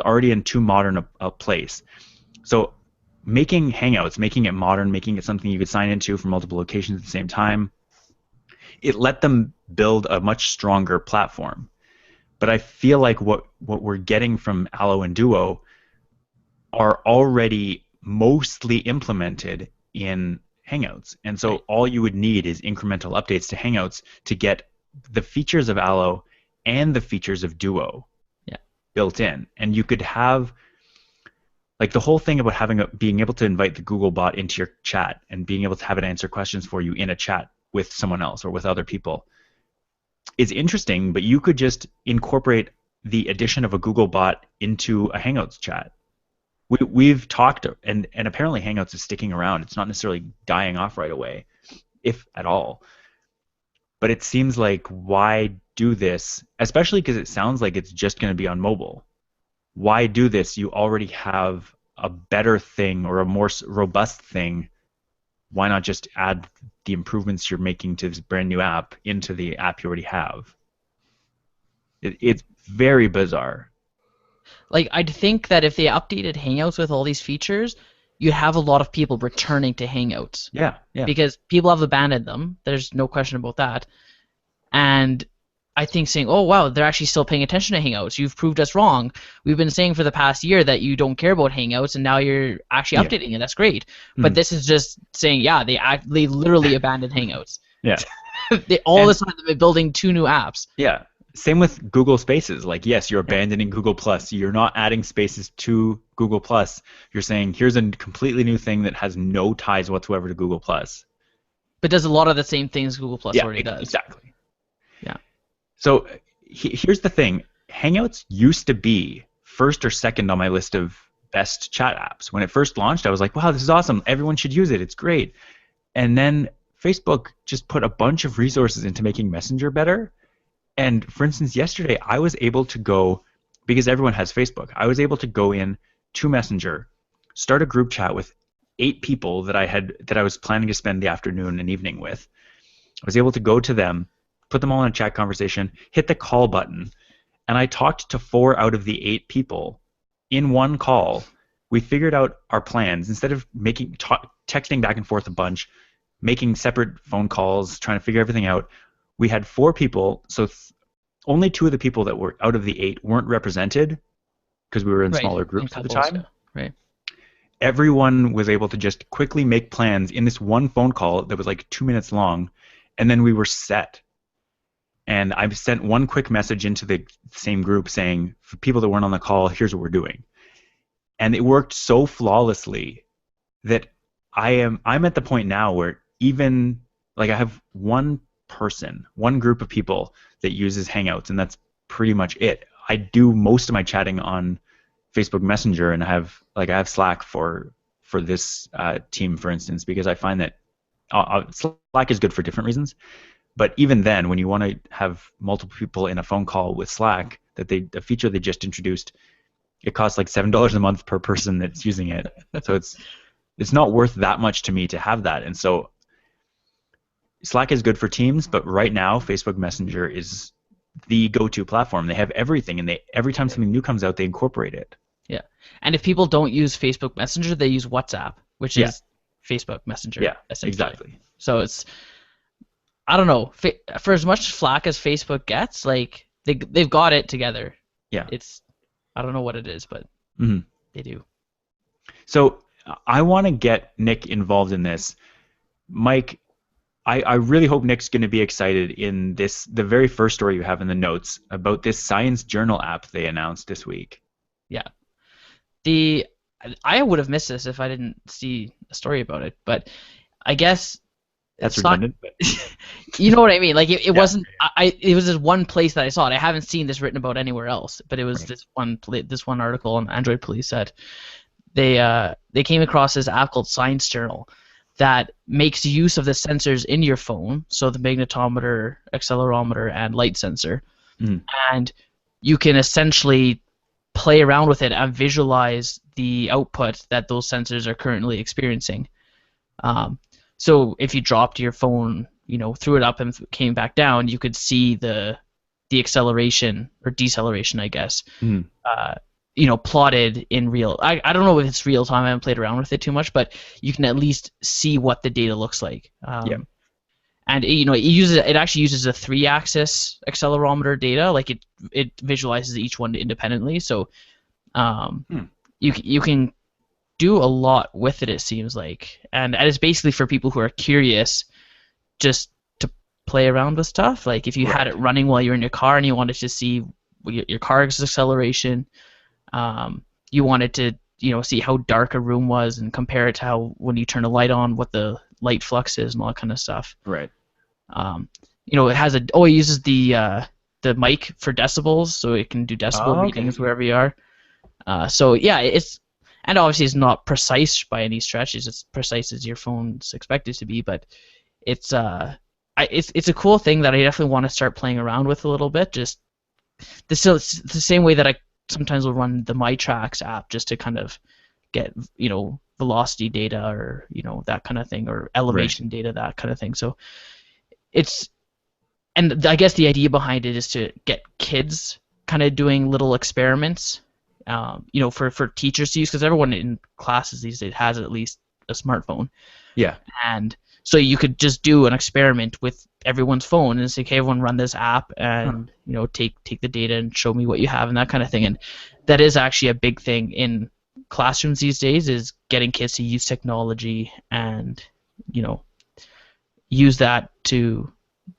already in too modern a place. So making Hangouts, making it modern, making it something you could sign into from multiple locations at the same time, it let them build a much stronger platform. But I feel like what we're getting from Allo and Duo are already mostly implemented in Hangouts. And so all you would need is incremental updates to Hangouts to get the features of Allo and the features of Duo built in. And you could have, like, the whole thing about being able to invite the Google bot into your chat and being able to have it answer questions for you in a chat with someone else or with other people is interesting, but you could just incorporate the addition of a Google bot into a Hangouts chat. We've talked, and apparently Hangouts is sticking around. It's not necessarily dying off right away, if at all. But it seems like, why do this? Especially because it sounds like it's just going to be on mobile. Why do this? You already have a better thing or a more robust thing. Why not just add the improvements you're making to this brand new app into the app you already have? It's very bizarre. Like, I'd think that if they updated Hangouts with all these features, you'd have a lot of people returning to Hangouts. Yeah. Because people have abandoned them. There's no question about that. And I think saying, oh, wow, they're actually still paying attention to Hangouts. You've proved us wrong. We've been saying for the past year that you don't care about Hangouts, and now you're actually updating it. That's great. But this is just saying, yeah, they literally abandoned Hangouts. Yeah. All this time they've been building 2 new apps. Yeah. Same with Google Spaces. Like, yes, you're abandoning Google Plus. You're not adding Spaces to Google Plus. You're saying, here's a completely new thing that has no ties whatsoever to Google Plus. But does a lot of the same things Google Plus already does. Exactly. Yeah. So here's the thing. Hangouts used to be first or second on my list of best chat apps. When it first launched, I was like, wow, this is awesome. Everyone should use it. It's great. And then Facebook just put a bunch of resources into making Messenger better. And for instance, yesterday I was able to go, because everyone has Facebook, I was able to go in to Messenger, start a group chat with 8 people that I was planning to spend the afternoon and evening with. I was able to go to them, put them all in a chat conversation, hit the call button, and I talked to 4 out of the 8 people in one call. We figured out our plans. Instead of texting back and forth a bunch, making separate phone calls, trying to figure everything out, we had 4 people, so only 2 of the people that were out of the 8 weren't represented because we were in smaller groups at the time. Yeah. Right. Everyone was able to just quickly make plans in this one phone call that was like 2 minutes long, and then we were set. And I sent one quick message into the same group saying, for people that weren't on the call, here's what we're doing. And it worked so flawlessly that I'm at the point now where even, like, I have one group of people that uses Hangouts, and that's pretty much it. I do most of my chatting on Facebook Messenger, and I have Slack for this team, for instance, because I find that Slack is good for different reasons. But even then, when you want to have multiple people in a phone call with Slack, a feature they just introduced, it costs like $7 a month per person that's using it. So it's not worth that much to me to have that. And so Slack is good for Teams, but right now Facebook Messenger is the go-to platform. They have everything, and every time something new comes out, they incorporate it. Yeah. And if people don't use Facebook Messenger, they use WhatsApp, which is Facebook Messenger. Yeah, exactly. So it's, I don't know, for as much flack as Facebook gets, like, they've got it together. Yeah. I don't know what it is, but they do. So I want to get Nick involved in this. Mike, I really hope Nick's going to be excited in the very first story you have in the notes about this Science Journal app they announced this week. Yeah. the I would have missed this if I didn't see a story about it, but I guess That's it's not. redundant, but You know what I mean? Like it yeah, wasn't. It was just one place that I saw it. I haven't seen this written about anywhere else. But it was right. this one article on Android Police said they came across this app called Science Journal that makes use of the sensors in your phone, so the magnetometer, accelerometer, and light sensor, Mm. and you can essentially play around with it and visualize the output that those sensors are currently experiencing. Um, so if you dropped your phone, threw it up and came back down, you could see the acceleration or deceleration, I guess, Mm. plotted in real. I don't know if it's real time. I haven't played around with it too much, but you can at least see what the data looks like. Yeah. And it actually uses a 3-axis accelerometer data. Like it visualizes each one independently. So you can do a lot with it. It seems like, and it's basically for people who are curious, just to play around with stuff. Like if you had it running while you're in your car and you wanted to see your car's acceleration, you wanted to see how dark a room was and compare it to how when you turn a light on, what the light flux is and all that kind of stuff. Right. It uses the mic for decibels, so it can do decibel readings wherever you are. So yeah, and obviously it's not precise by any stretch. It's as precise as your phone's expected to be, but it's a cool thing that I definitely want to start playing around with a little bit. Just the same way that I sometimes will run the MyTracks app just to kind of get velocity data or that kind of thing, or elevation data, that kind of thing. So and I guess the idea behind it is to get kids kind of doing little experiments, for teachers to use, because everyone in classes these days has at least a smartphone. Yeah. And so you could just do an experiment with everyone's phone and say, okay, everyone run this app and take the data and show me what you have and that kind of thing. And that is actually a big thing in classrooms these days, is getting kids to use technology and use that to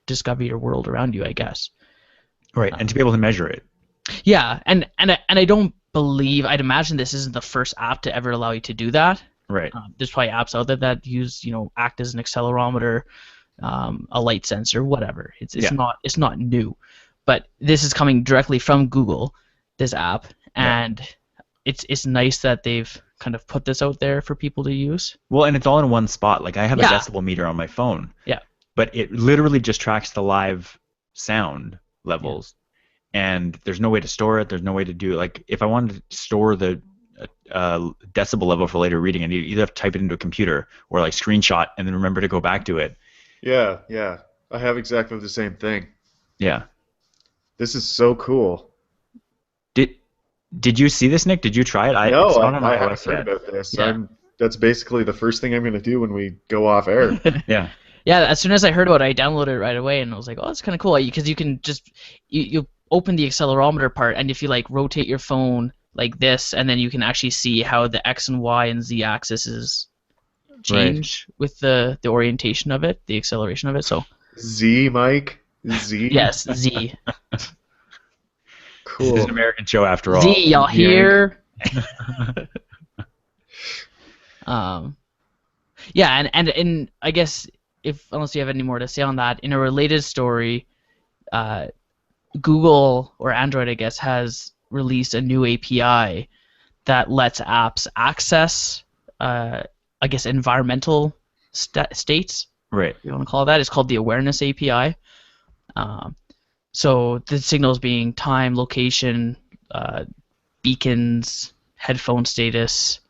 discover your world around you, I guess. Right, and to be able to measure it. Yeah, and I don't believe, I'd imagine this isn't the first app to ever allow you to do that. Right. There's probably apps out there that use, act as an accelerometer, a light sensor, whatever. It's not new, but this is coming directly from Google, this app, and it's nice that they've kind of put this out there for people to use. Well, and it's all in one spot. Like I have a decibel meter on my phone. Yeah. But it literally just tracks the live sound levels, and there's no way to store it. There's no way to do it. Like if I wanted to store the decibel level for later reading, and you either have to type it into a computer or like screenshot and then remember to go back to it. Yeah. I have exactly the same thing. Yeah. This is so cool. Did you see this, Nick? Did you try it? No, I haven't heard about this. Yeah. That's basically the first thing I'm going to do when we go off air. Yeah. Yeah, as soon as I heard about it, I downloaded it right away, and I was like, oh, that's kind of cool, because you can just you open the accelerometer part, and if you like rotate your phone like this, and then you can actually see how the X and Y and Z axes change with the orientation of it, the acceleration of it. So Z, Mike? Z? Yes, Z. Cool. It's an American show after all. Z, y'all hear? Yeah, and I guess unless you have any more to say on that, in a related story, Google or Android, I guess, has released a new API that lets apps access, I guess, environmental states. Right. You want to call it that? It's called the Awareness API. So the signals being time, location, beacons, headphone status,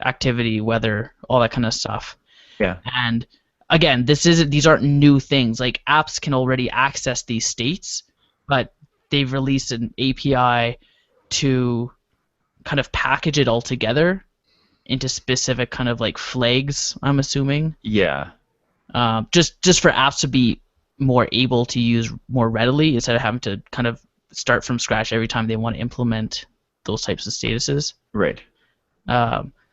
activity, weather, all that kind of stuff. Yeah. And again, these aren't new things. Like apps can already access these states, but they've released an API to kind of package it all together into specific kind of like flags, I'm assuming. Yeah. Just for apps to be more able to use more readily instead of having to kind of start from scratch every time they want to implement those types of statuses. Right.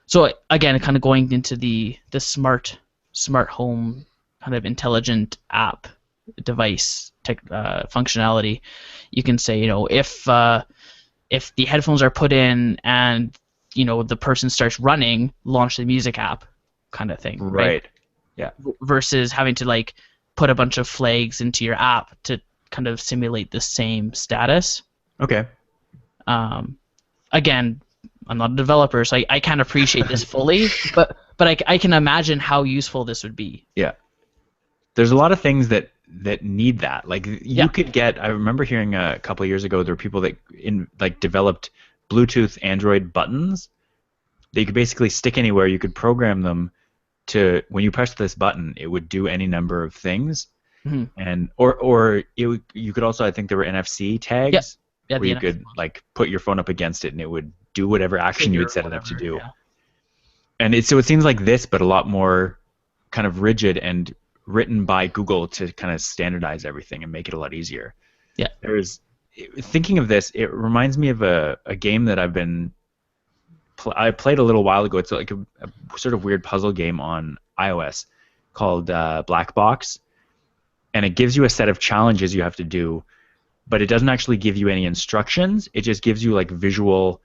So again, kind of going into the smart home kind of intelligent app device functionality, you can say, if the headphones are put in and the person starts running, launch the music app, kind of thing, right? Right. Yeah. Versus having to like put a bunch of flags into your app to kind of simulate the same status. Okay. Again, I'm not a developer, so I can't appreciate this fully, but I can imagine how useful this would be. Yeah. There's a lot of things that need that. Like you could get. I remember hearing a couple of years ago there were people that developed Bluetooth Android buttons that you could basically stick anywhere. You could program them to, when you press this button, it would do any number of things. Mm-hmm. And or you could also, I think there were NFC tags where you could like put your phone up against it and it would do whatever action you had set it up to do. Yeah. And so it seems like this, but a lot more kind of rigid and written by Google to kind of standardize everything and make it a lot easier. Yeah. Thinking of this, it reminds me of a game that I played a little while ago. It's like a sort of weird puzzle game on iOS called Black Box, and it gives you a set of challenges you have to do, but it doesn't actually give you any instructions. It just gives you like visual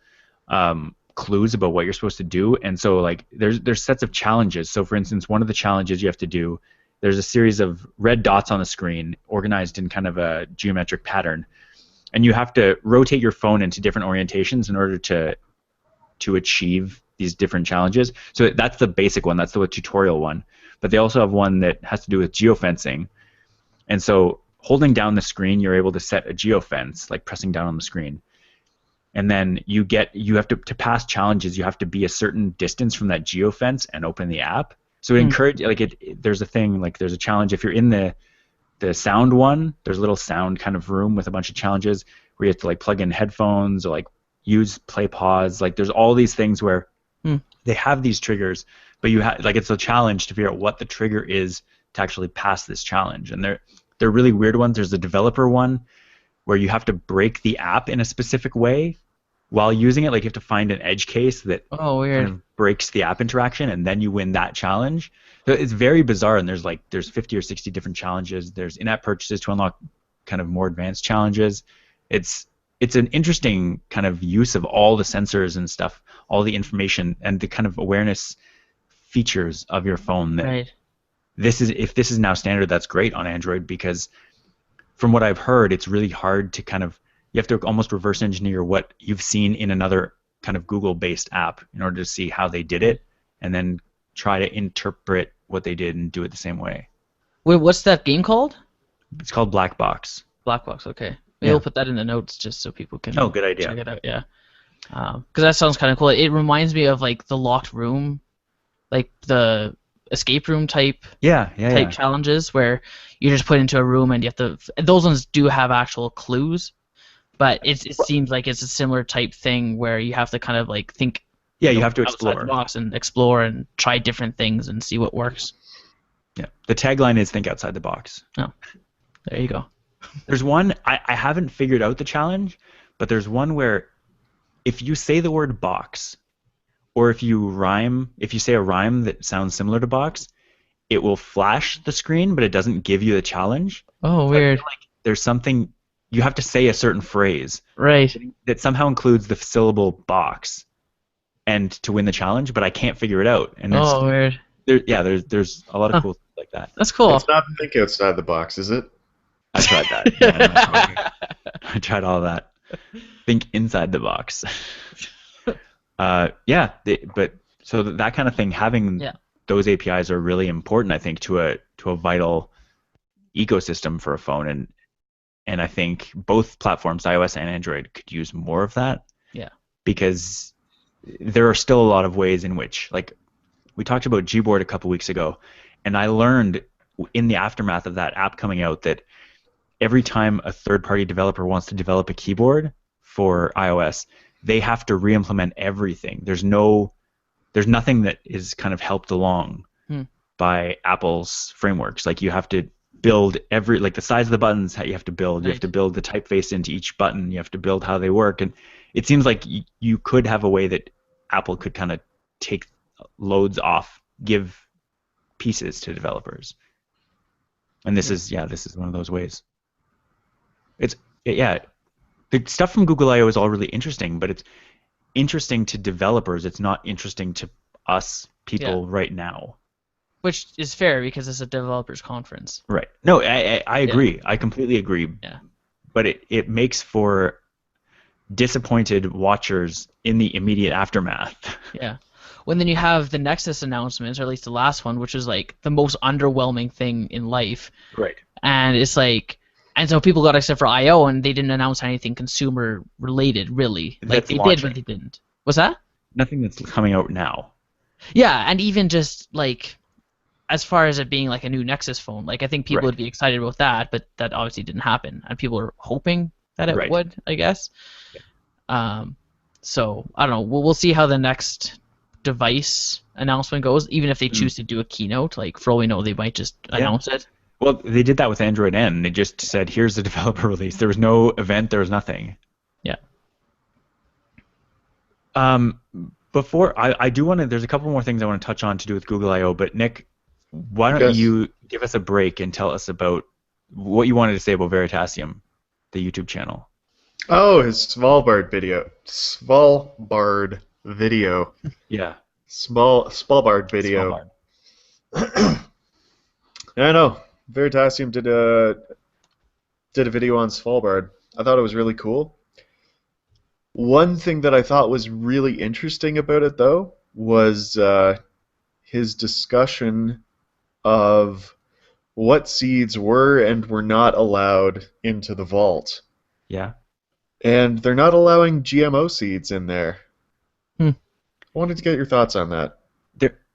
clues about what you're supposed to do. And so like there's sets of challenges. So for instance, one of the challenges you have to do, there's a series of red dots on the screen organized in kind of a geometric pattern, and you have to rotate your phone into different orientations in order to achieve these different challenges. So that's the basic one. That's the tutorial one. But they also have one that has to do with geofencing. And so holding down the screen, you're able to set a geofence, like pressing down on the screen. And then you have to pass challenges, you have to be a certain distance from that geofence and open the app. So it encourages, there's a thing, like there's a challenge. If you're in the sound one, there's a little sound kind of room with a bunch of challenges where you have to like plug in headphones or like use play pause. Like there's all these things where they have these triggers, but you have it's a challenge to figure out what the trigger is to actually pass this challenge. And they're really weird ones. There's a developer one where you have to break the app in a specific way while using it. Like you have to find an edge case that kind of breaks the app interaction, and then you win that challenge. So it's very bizarre, and there's 50 or 60 different challenges. There's in-app purchases to unlock kind of more advanced challenges. It's an interesting kind of use of all the sensors and stuff, all the information and the kind of awareness features of your phone. That if this is now standard, that's great on Android, because from what I've heard, it's really hard to you have to almost reverse engineer what you've seen in another kind of Google-based app in order to see how they did it, and then try to interpret what they did and do it the same way. Wait, what's that game called? It's called Black Box. Black Box, okay. Maybe we'll put that in the notes just so people can good idea. Check it out, yeah. Because that sounds kind of cool. It reminds me of like the locked room, like the escape room type challenges where you're just put into a room and you have to. Those ones do have actual clues, but it seems like it's a similar type thing where you have to kind of like think. Yeah, you have to explore. Outside the box and explore and try different things and see what works. Yeah, the tagline is "Think outside the box." Oh, there you go. There's one, I haven't figured out the challenge, but there's one where if you say the word box, or if you say a rhyme that sounds similar to box, it will flash the screen, but it doesn't give you the challenge. Oh, weird. Like there's something, you have to say a certain phrase. Right. That somehow includes the syllable box and to win the challenge, but I can't figure it out. And weird. There's a lot of cool things like that. That's cool. It's not think outside the box, is it? I tried that. Yeah, I tried all that. Think inside the box. So that kind of thing, having those APIs are really important, I think, to a vital ecosystem for a phone, and I think both platforms, iOS and Android, could use more of that. Yeah. Because there are still a lot of ways in which, like, we talked about Gboard a couple weeks ago, and I learned in the aftermath of that app coming out that every time a third-party developer wants to develop a keyboard for iOS, they have to re-implement everything. There's nothing that is kind of helped along by Apple's frameworks. Like you have to build the size of the buttons, you have to build. Right. You have to build the typeface into each button. You have to build how they work. And it seems like you could have a way that Apple could kind of take loads off, give pieces to developers. And this is one of those ways. The stuff from Google I/O is all really interesting, but interesting to developers. It's not interesting to us people right now. Which is fair because it's a developers conference. Right. No, I agree. I completely agree. Yeah. But it makes for disappointed watchers in the immediate aftermath. Yeah. When then you have the Nexus announcements, or at least the last one, which was like the most underwhelming thing in life. Right. And it's like, and so people got excited for I/O, and they didn't announce anything consumer related, really. Like That's they launching. did, but they didn't. What's that? Nothing that's coming out now. Yeah, and even just like, as far as it being like a new Nexus phone, like I think people Right. would be excited about that, but that obviously didn't happen, and people are hoping that it Right. would, I guess. So I don't know. We'll see how the next device announcement goes. Even if they choose to do a keynote, like for all we know, they might just announce it. Well, they did that with Android N. They just said, "Here's the developer release." There was no event. There was nothing. Yeah. Before I do want to. There's a couple more things I want to touch on to do with Google I/O. But Nick, why don't you give us a break and tell us about what you wanted to say about Veritasium, the YouTube channel? Oh, his Svalbard video. Svalbard video. Yeah. Svalbard video. Svalbard. I know. Veritasium did a video on Svalbard. I thought it was really cool. One thing that I thought was really interesting about it, though, was his discussion of what seeds were and were not allowed into the vault. Yeah. And they're not allowing GMO seeds in there. I wanted to get your thoughts on that.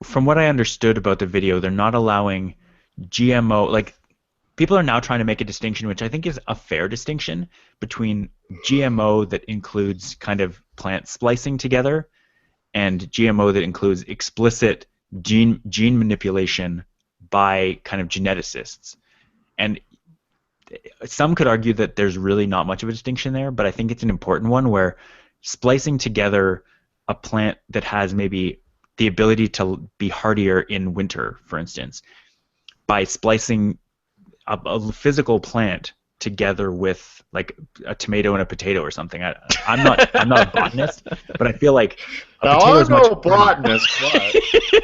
From what I understood about the video, they're not allowing GMO. Like, people are now trying to make a distinction, which I think is a fair distinction, between GMO that includes kind of plant splicing together and GMO that includes explicit gene manipulation by kind of geneticists. And some could argue that there's really not much of a distinction there, but I think it's an important one, where splicing together a plant that has maybe the ability to be hardier in winter, for instance, by splicing a physical plant together with like a tomato and a potato or something. I'm not a botanist, but I feel like I'm no botanist.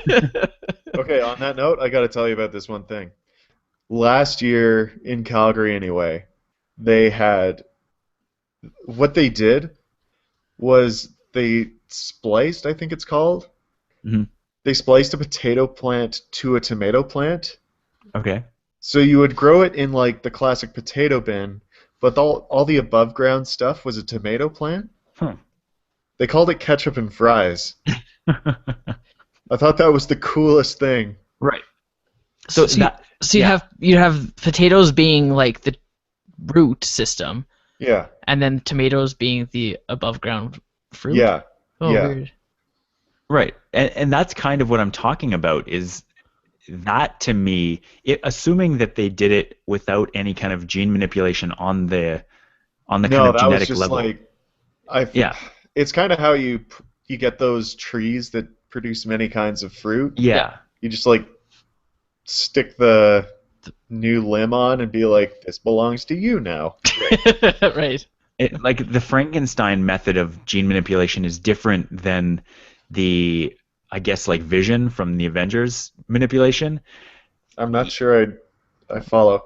But okay, on that note, I got to tell you about this one thing. Last year in Calgary, anyway, they had what they did was they spliced, I think it's called. Mm-hmm. They spliced a potato plant to a tomato plant. Okay. So you would grow it in like the classic potato bin, but all the above ground stuff was a tomato plant. Huh. They called it ketchup and fries. I thought that was the coolest thing. Right. So you have potatoes being like the root system. Yeah. And then tomatoes being the above ground fruit. Yeah. Oh, yeah. Weird. Right. And that's kind of what I'm talking about, is that, to me, assuming that they did it without any kind of gene manipulation on the kind of genetic that was just level. Like, it's kind of how you get those trees that produce many kinds of fruit. Yeah. You just like stick the new limb on and be like, this belongs to you now. Right. Like the Frankenstein method of gene manipulation is different than the, I guess, like Vision from the Avengers manipulation. I'm not sure I follow.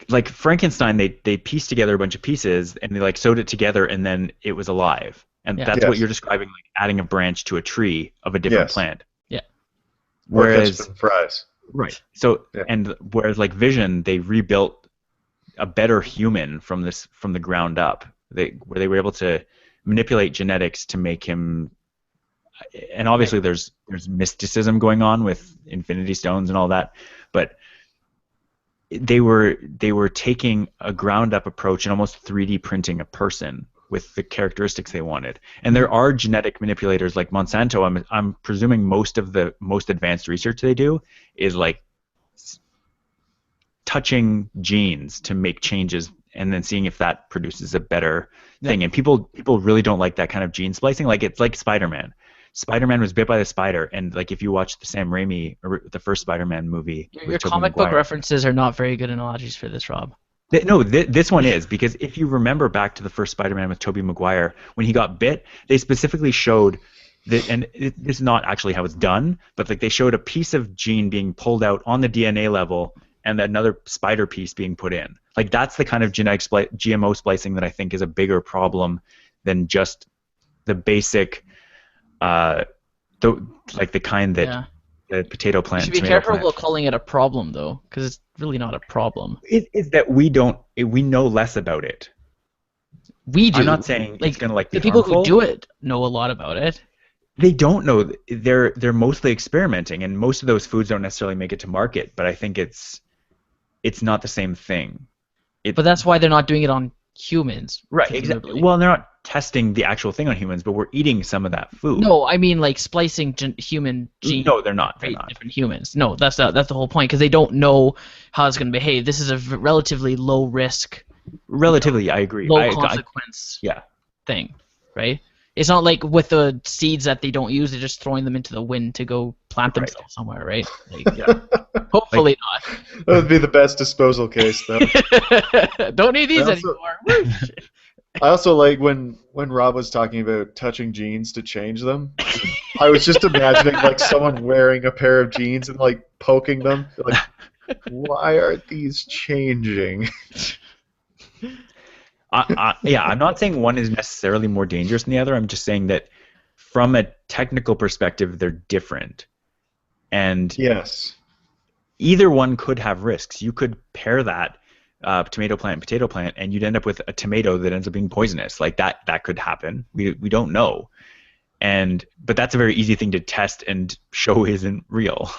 Like Frankenstein, they pieced together a bunch of pieces and they like sewed it together and then it was alive. And that's what you're describing, like adding a branch to a tree of a different plant. Yeah. Whereas fries. Right. So and whereas like Vision, they rebuilt a better human from the ground up. Where they were able to manipulate genetics to make him. And obviously, there's mysticism going on with Infinity Stones and all that, but they were taking a ground up approach and almost 3D printing a person with the characteristics they wanted. And there are genetic manipulators like Monsanto. I'm presuming most of the most advanced research they do is like touching genes to make changes and then seeing if that produces a better thing. And people really don't like that kind of gene splicing. Like, it's like Spider-Man. Spider-Man was bit by the spider, and like if you watch the Sam Raimi or the first Spider-Man movie, your comic book references are not very good analogies for this, Rob. This one is, because if you remember back to the first Spider-Man with Tobey Maguire, when he got bit, they specifically showed that, and this is not actually how it's done, but like they showed a piece of gene being pulled out on the DNA level and another spider piece being put in. Like that's the kind of GMO splicing that I think is a bigger problem than just the basic, the kind that the potato plant. You should be careful about calling it a problem, though, because it's really not a problem. It's that we know less about it. We do. I'm not saying it's going to be the people harmful. who do it know a lot about it. They don't know. They're mostly experimenting, and most of those foods don't necessarily make it to market. But I think it's not the same thing. But that's why they're not doing it on humans. Right. Exactly. Well, they're not testing the actual thing on humans, but we're eating some of that food. No, I mean like splicing human genes. No, they're not. They're not. Different humans. No, that's the whole point, because they don't know how it's going to behave. This is a relatively low risk. Relatively, I agree. Low consequence. Thing, right? It's not like with the seeds that they don't use; they're just throwing them into the wind to go plant themselves somewhere, right? Hopefully not. That would be the best disposal case, though. Don't need these anymore. I also like when Rob was talking about touching jeans to change them. I was just imagining like someone wearing a pair of jeans and like poking them, like, why are these changing? I'm not saying one is necessarily more dangerous than the other. I'm just saying that from a technical perspective, they're different. And yes, either one could have risks. You could pair that tomato plant and potato plant, and you'd end up with a tomato that ends up being poisonous. Like that could happen. We don't know. But that's a very easy thing to test and show isn't real.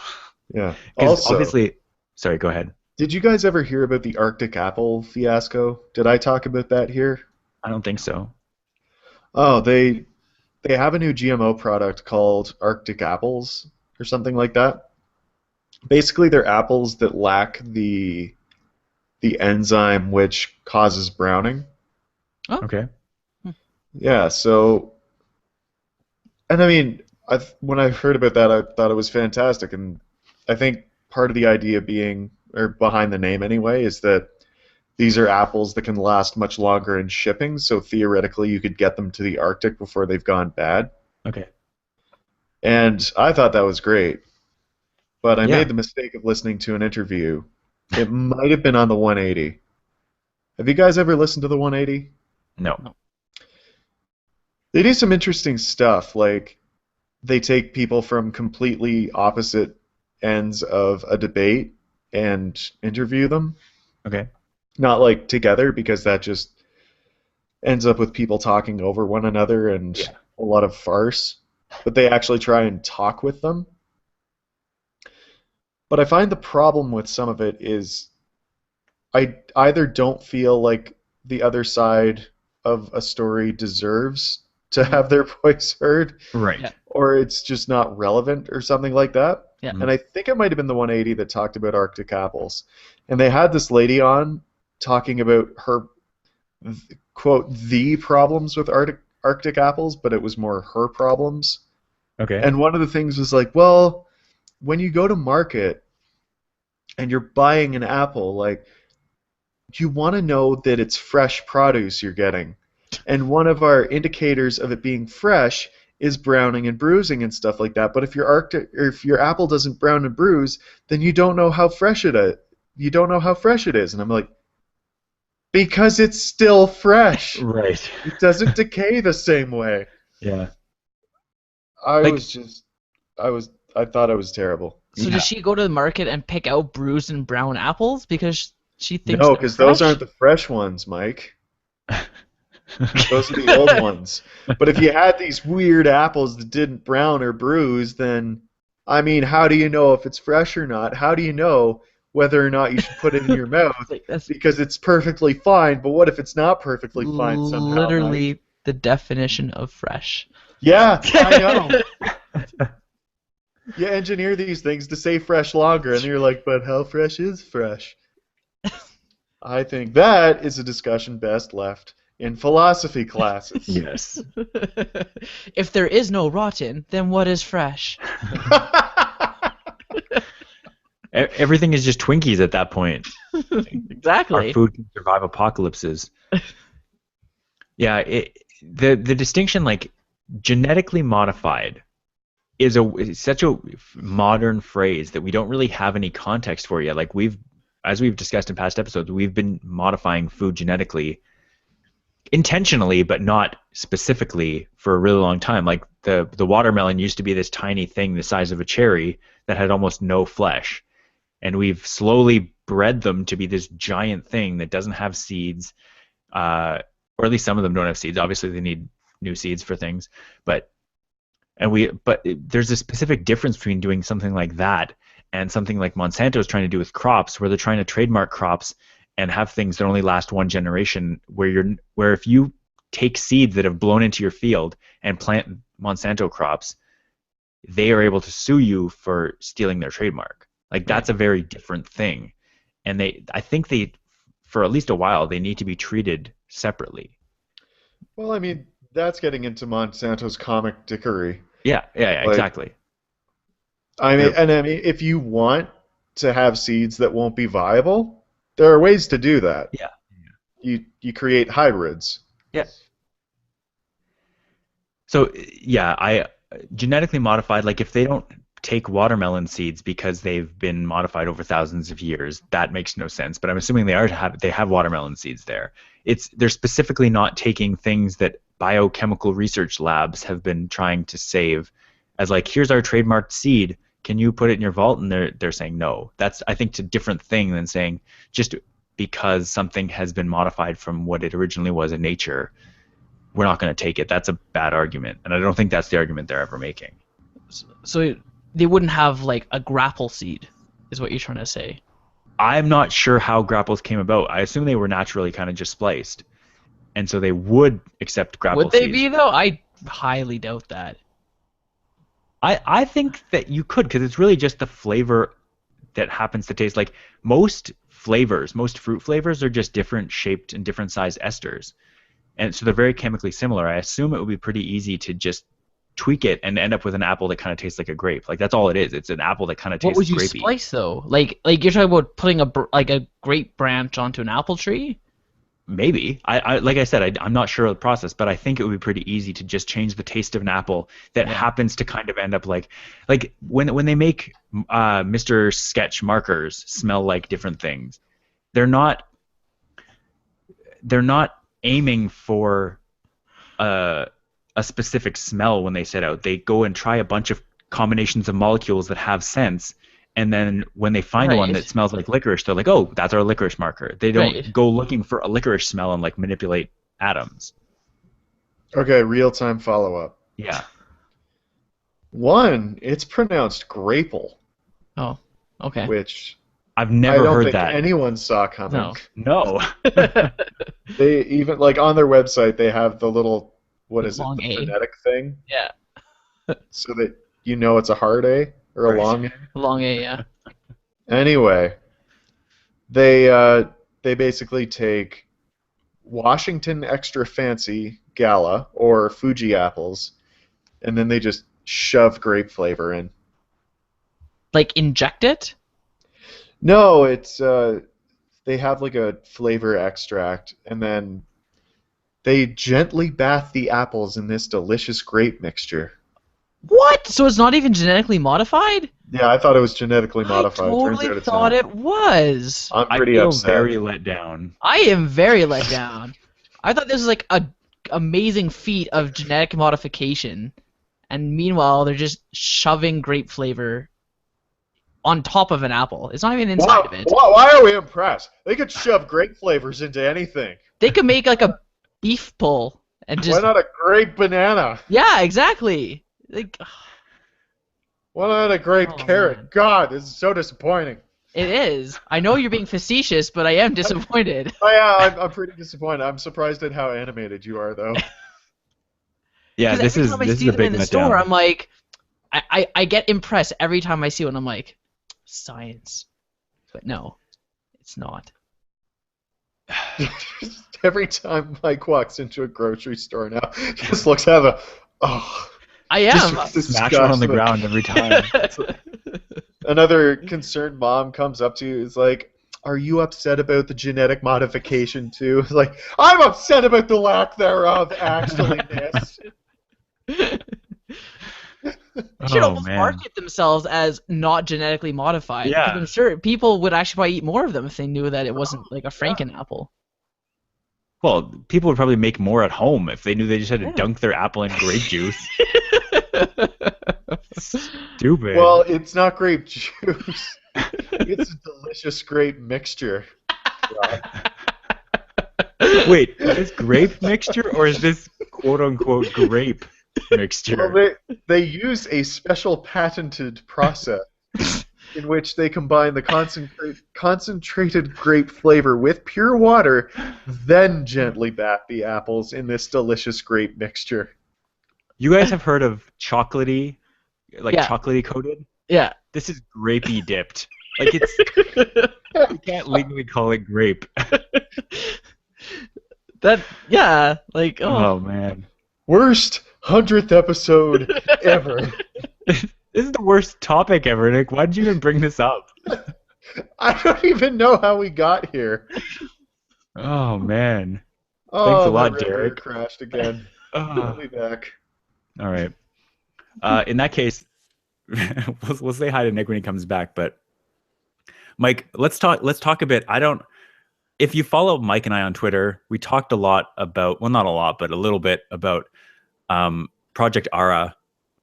Yeah. Also, obviously, sorry, go ahead. Did you guys ever hear about the Arctic apple fiasco? Did I talk about that here? I don't think so. Oh, they have a new GMO product called Arctic apples or something like that. Basically, they're apples that lack the enzyme which causes browning. Oh. Okay. Yeah, so, and I mean, when I heard about that, I thought it was fantastic, and I think part of the idea behind the name anyway, is that these are apples that can last much longer in shipping, so theoretically you could get them to the Arctic before they've gone bad. Okay. And I thought that was great, but I made the mistake of listening to an interview. It might have been on the 180. Have you guys ever listened to the 180? No. They do some interesting stuff, like they take people from completely opposite ends of a debate and interview them. Okay. Not like together, because that just ends up with people talking over one another and a lot of farce. But they actually try and talk with them. But I find the problem with some of it is I either don't feel like the other side of a story deserves to have their voice heard, right? Or it's just not relevant or something like that. Yeah. And I think it might have been the 180 that talked about Arctic apples. And they had this lady on talking about her, quote, the problems with Arctic apples, but it was more her problems. Okay. And one of the things was like, well, when you go to market and you're buying an apple, like, you want to know that it's fresh produce you're getting. And one of our indicators of it being fresh is browning and bruising and stuff like that. But if your apple doesn't brown and bruise, then you don't know how fresh it is. You don't know how fresh it is. And I'm like, because it's still fresh. Right. It doesn't decay the same way. Yeah. I thought I was terrible. So does she go to the market and pick out bruised and brown apples because she thinks no, because those aren't the fresh ones, Mike. Those are the old ones. But if you had these weird apples that didn't brown or bruise, then, I mean, how do you know if it's fresh or not? How do you know whether or not you should put it in your mouth? Because it's perfectly fine, but what if it's not perfectly fine somehow? Literally the definition of fresh. Yeah, I know. You engineer these things to say fresh longer, and you're like, but how fresh is fresh? I think that is a discussion best left in philosophy classes. Yes. If there is no rotten, then what is fresh? Everything is just Twinkies at that point. Exactly. Our food can survive apocalypses. Yeah, the distinction, like genetically modified, is such a modern phrase that we don't really have any context for yet. Like as we've discussed in past episodes, we've been modifying food genetically intentionally, but not specifically for a really long time. Like the watermelon used to be this tiny thing the size of a cherry that had almost no flesh, and we've slowly bred them to be this giant thing that doesn't have seeds, or at least some of them don't have seeds. Obviously, they need new seeds for things, but there's a specific difference between doing something like that and something like Monsanto is trying to do with crops, where they're trying to trademark crops and have things that only last one generation. Where if you take seeds that have blown into your field and plant Monsanto crops, they are able to sue you for stealing their trademark. Like that's a very different thing, and I think for at least a while, they need to be treated separately. Well, I mean, that's getting into Monsanto's comic dickery. Yeah, like, exactly. I mean, if you want to have seeds that won't be viable, there are ways to do that. Yeah. You create hybrids. Yeah. So yeah, I genetically modified. Like if they don't take watermelon seeds because they've been modified over thousands of years, that makes no sense. But I'm assuming they have watermelon seeds there. They're specifically not taking things that biochemical research labs have been trying to save as like, here's our trademarked seed, can you put it in your vault? And they're saying no. That's, I think, a different thing than saying just because something has been modified from what it originally was in nature, we're not going to take it. That's a bad argument, and I don't think that's the argument they're ever making. So they wouldn't have like a grapple seed, is what you're trying to say? I'm not sure how grapples came about. I assume they were naturally kind of just spliced, and so they would accept grapple seeds. Would they be though? I highly doubt that. I think that you could, because it's really just the flavor that happens to taste like most fruit flavors are just different shaped and different sized esters. And so they're very chemically similar. I assume it would be pretty easy to just tweak it and end up with an apple that kind of tastes like a grape. Like that's all it is. It's an apple that kind of tastes grapey. What would you splice though? Like you're talking about putting a grape branch onto an apple tree? Maybe. I like I said, I'm not sure of the process, but I think it would be pretty easy to just change the taste of an apple that happens to kind of end up like when they make Mr. Sketch markers smell like different things. They're not aiming for a specific smell when they set out. They go and try a bunch of combinations of molecules that have scents, and then when they find one that smells like licorice, they're like, oh, that's our licorice marker. They don't go looking for a licorice smell and like manipulate atoms. Okay, real-time follow-up. Yeah. One, it's pronounced grapple. Oh, okay. Which I've never heard that. I don't think anyone saw coming. No. They even, like, on their website, they have the little, the phonetic thing? Yeah. So that you know it's a hard A or a long A? Long A, yeah. Anyway, they basically take Washington Extra Fancy Gala or Fuji apples, and then they just shove grape flavor in. Like inject it? No, it's they have like a flavor extract, and then they gently bath the apples in this delicious grape mixture. What? So it's not even genetically modified? Yeah, I thought it was genetically modified. I totally thought it was. I'm pretty upset. Very let down. I am very let down. I thought this was like a amazing feat of genetic modification, and meanwhile they're just shoving grape flavor on top of an apple. It's not even inside of it. Why are we impressed? They could shove grape flavors into anything. They could make like a beef pull and just. Why not a grape banana? Yeah, exactly. Like. Why not a grape carrot? Man. God, this is so disappointing. It is. I know you're being facetious, but I am disappointed. Oh yeah, I'm pretty disappointed. I'm surprised at how animated you are, though. Yeah, this is a big letdown. In the store, I'm like, I get impressed every time I see one. I'm like, science, but no, it's not. Every time Mike walks into a grocery store now, he just looks at the I am. Smash it on the ground every time. Another concerned mom comes up to you. Is like, are you upset about the genetic modification too? Like, I'm upset about the lack thereof, actually, miss. They should Oh almost man. market themselves as not genetically modified, because Yeah. I'm sure people would actually probably eat more of them if they knew that it wasn't like a Franken-apple. Well, people would probably make more at home if they knew they just had to Yeah. dunk their apple in grape juice. Stupid. Well, it's not grape juice. It's a delicious grape mixture. Wait, is this grape mixture or is this quote unquote grape mixture? Well, they use a special patented process in which they combine the concentrated grape flavor with pure water, then gently bat the apples in this delicious grape mixture. You guys have heard of chocolatey, like Yeah. chocolatey coated? Yeah. This is grapey dipped. Like it's, you can't legally call it grape. Yeah, like, Oh man. Worst 100th episode ever. This is the worst topic ever, Nick. Why did you even bring this up? I don't even know how we got here. Oh man. Oh, Thanks a lot, my render Derek. crashed again. I'll be back. All right. In that case, we'll say hi to Nick when he comes back. But Mike, let's talk a bit. If you follow Mike and I on Twitter, we talked a lot about, well, not a lot, but a little bit about Project Ara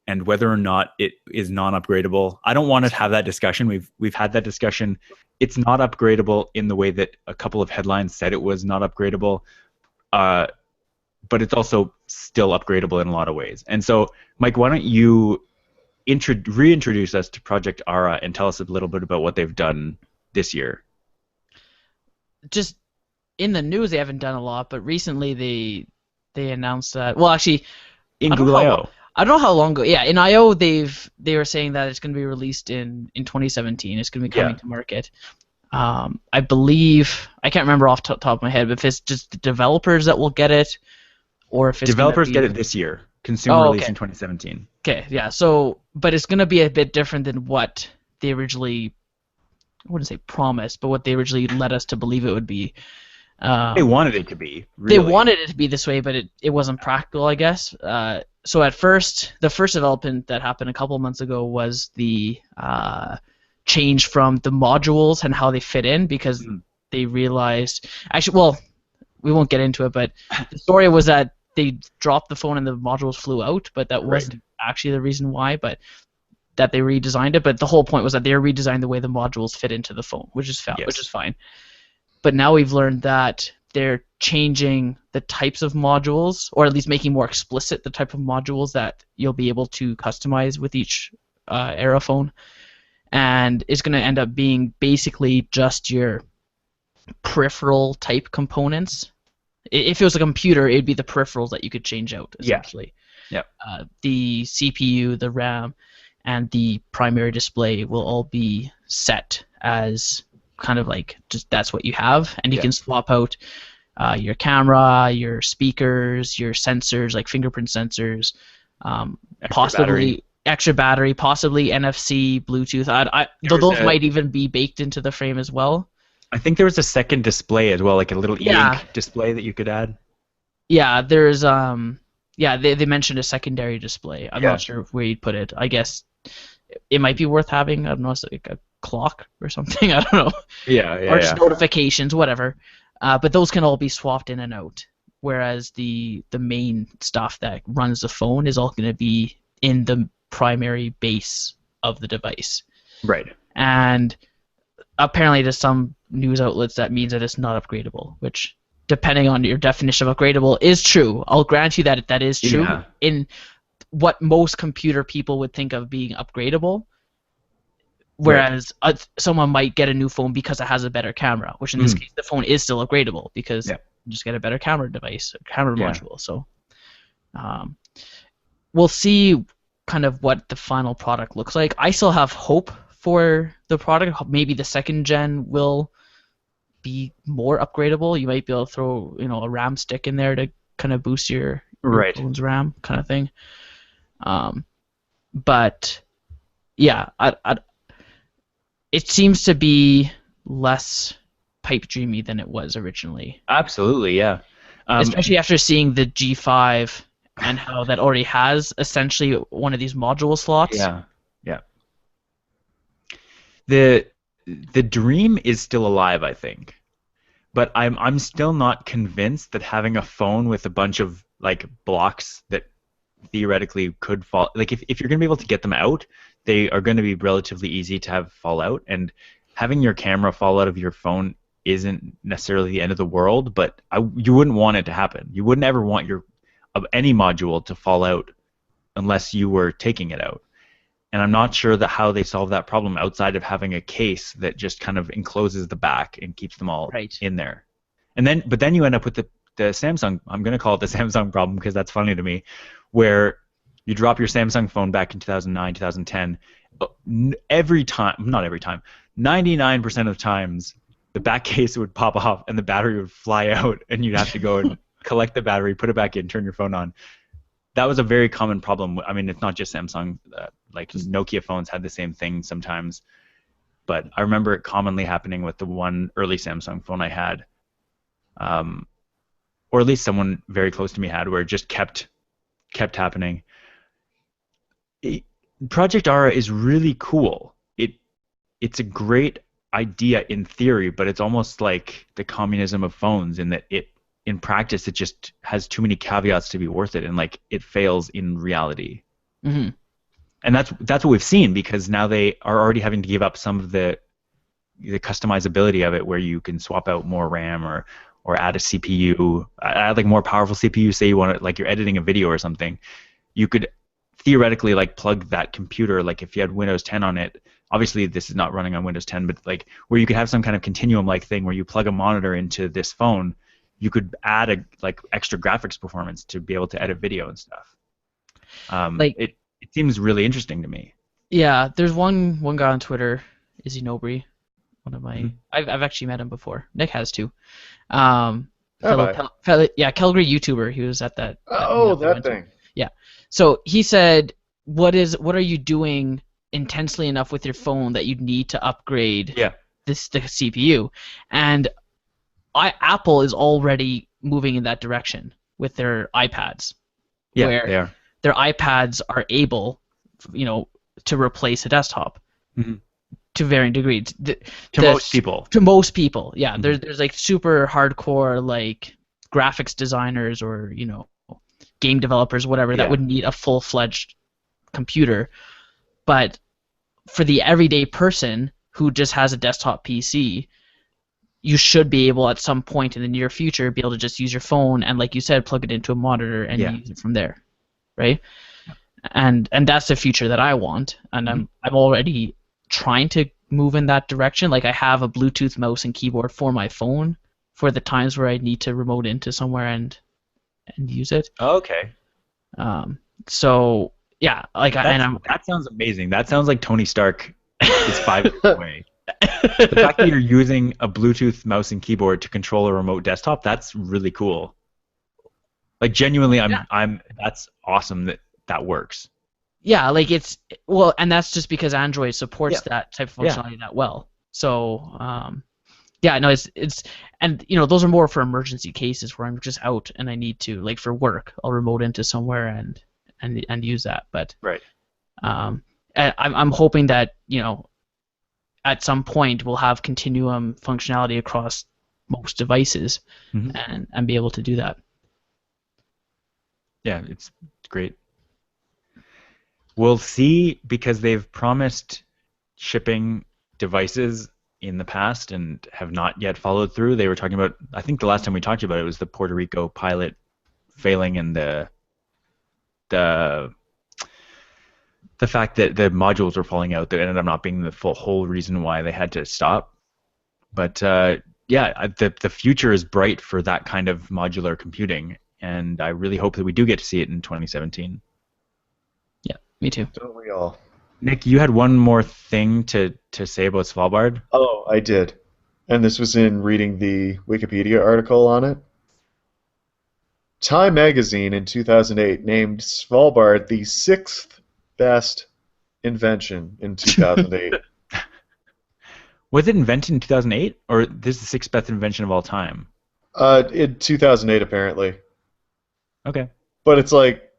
and whether or not it is non-upgradable. I don't want to have that discussion. We've had that discussion. It's not upgradable in the way that a couple of headlines said it was not upgradable. But it's also still upgradable in a lot of ways. And so, Mike, why don't you reintroduce us to Project Ara and tell us a little bit about what they've done this year? Just in the news, they haven't done a lot, but recently they announced that. Well, actually, In Google I/O. I don't know how long ago. Yeah, in I/O they were saying that it's going to be released in 2017. It's going to be coming to market. I believe, I can't remember off the top of my head, but if it's just the developers that will get it, or if it's developers get it this year. Consumer release in 2017. Okay, yeah. So, but it's going to be a bit different than what they originally, I wouldn't say promised, but what they originally led us to believe it would be. They wanted it to be. Really. They wanted it to be this way, but it wasn't practical, I guess. So at first, the first development that happened a couple of months ago was the change from the modules and how they fit in, because they realized, actually, well, we won't get into it, but the story was that they dropped the phone and the modules flew out, but that wasn't actually the reason why, but that they redesigned it. But the whole point was that they redesigned the way the modules fit into the phone, which is fine. But now we've learned that they're changing the types of modules, or at least making more explicit the type of modules that you'll be able to customize with each Era phone. And it's going to end up being basically just your peripheral type components. If it was a computer, it'd be the peripherals that you could change out, essentially. Yeah. The CPU, the RAM, and the primary display will all be set as kind of like just that's what you have, and you can swap out your camera, your speakers, your sensors, like fingerprint sensors, extra battery, possibly NFC, Bluetooth. Those might even be baked into the frame as well. I think there was a second display as well, like a little e-ink display that you could add. Yeah, there's they mentioned a secondary display. I'm not sure where you'd put it. I guess it might be worth having. I don't know, like a clock or something. I don't know. Or just notifications, whatever. But those can all be swapped in and out. Whereas the main stuff that runs the phone is all going to be in the primary base of the device. Right. And apparently to some news outlets that means that it's not upgradable, which, depending on your definition of upgradable, is true. I'll grant you that is true in what most computer people would think of being upgradable. Whereas someone might get a new phone because it has a better camera, which in this case the phone is still upgradable because you just get a better camera device, a camera module. So we'll see kind of what the final product looks like. I still have hope for the product. Maybe the second gen will be more upgradable. You might be able to throw a RAM stick in there to kind of boost your phone's RAM kind of thing. But yeah, it seems to be less pipe dreamy than it was originally. Absolutely, yeah. Especially after seeing the G5 and how that already has essentially one of these module slots. Yeah, yeah. The dream is still alive, I think. But I'm still not convinced that having a phone with a bunch of like blocks that theoretically could fall, like if you're going to be able to get them out, they are going to be relatively easy to have fall out, and having your camera fall out of your phone isn't necessarily the end of the world, but you wouldn't want it to happen. You wouldn't ever want your of any module to fall out unless you were taking it out. And I'm not sure that how they solve that problem outside of having a case that just kind of encloses the back and keeps them all in there. But then you end up with the Samsung. I'm going to call it the Samsung problem because that's funny to me, where you drop your Samsung phone back in 2009, 2010. Every time, not every time, 99% of times, the back case would pop off and the battery would fly out, and you'd have to go and collect the battery, put it back in, turn your phone on. That was a very common problem. I mean, it's not just Samsung. Like Nokia phones had the same thing sometimes. But I remember it commonly happening with the one early Samsung phone I had, or at least someone very close to me had, where it just kept happening. Project Ara is really cool. It's a great idea in theory, but it's almost like the communism of phones in that in practice it just has too many caveats to be worth it, and like it fails in reality. Mm-hmm. And that's what we've seen, because now they are already having to give up some of the customizability of it, where you can swap out more RAM or add a CPU, add like more powerful CPU. Say you want to, like, you're editing a video or something, you could theoretically like plug that computer, like if you had Windows 10 on it. Obviously this is not running on Windows 10, but like where you could have some kind of continuum like thing where you plug a monitor into this phone, you could add a like extra graphics performance to be able to edit video and stuff. It seems really interesting to me. Yeah, there's one guy on Twitter, Izzy Nobry, one of my I've actually met him before. Nick has too. Calgary YouTuber. He was at that. That thing. Yeah. So he said, what are you doing intensely enough with your phone that you need to upgrade the CPU? And Apple is already moving in that direction with their iPads. Yeah, where they are. Their iPads are able, to replace a desktop to varying degrees. Most people. To most people, yeah. There's like super hardcore like graphics designers or game developers, whatever, that would need a full-fledged computer. But for the everyday person who just has a desktop PC, you should be able at some point in the near future be able to just use your phone and, like you said, plug it into a monitor and use it from there, right? And that's the future that I want, and I'm already trying to move in that direction. Like I have a Bluetooth mouse and keyboard for my phone for the times where I need to remote into somewhere and use it. Okay. So yeah, like that sounds amazing. That sounds like Tony Stark is 5 years away. The fact that you're using a Bluetooth mouse and keyboard to control a remote desktop, that's really cool. Like genuinely, that's awesome that works. Yeah, like and that's just because Android supports that type of functionality that well. So it's and those are more for emergency cases where I'm just out and I need to, like for work, I'll remote into somewhere and use that. But I'm hoping that at some point we'll have continuum functionality across most devices and be able to do that. Yeah, it's great. We'll see, because they've promised shipping devices in the past and have not yet followed through. They were talking about, I think the last time we talked about it was the Puerto Rico pilot failing, and the fact that the modules were falling out that ended up not being the whole reason why they had to stop. But the future is bright for that kind of modular computing, and I really hope that we do get to see it in 2017. Yeah, me too. Don't we all? Nick, you had one more thing to say about Svalbard? Oh, I did. And this was in reading the Wikipedia article on it. Time magazine in 2008 named Svalbard the 6th best invention in 2008. Was it invented in 2008, or this is the sixth best invention of all time? In 2008 apparently. Okay. But it's like,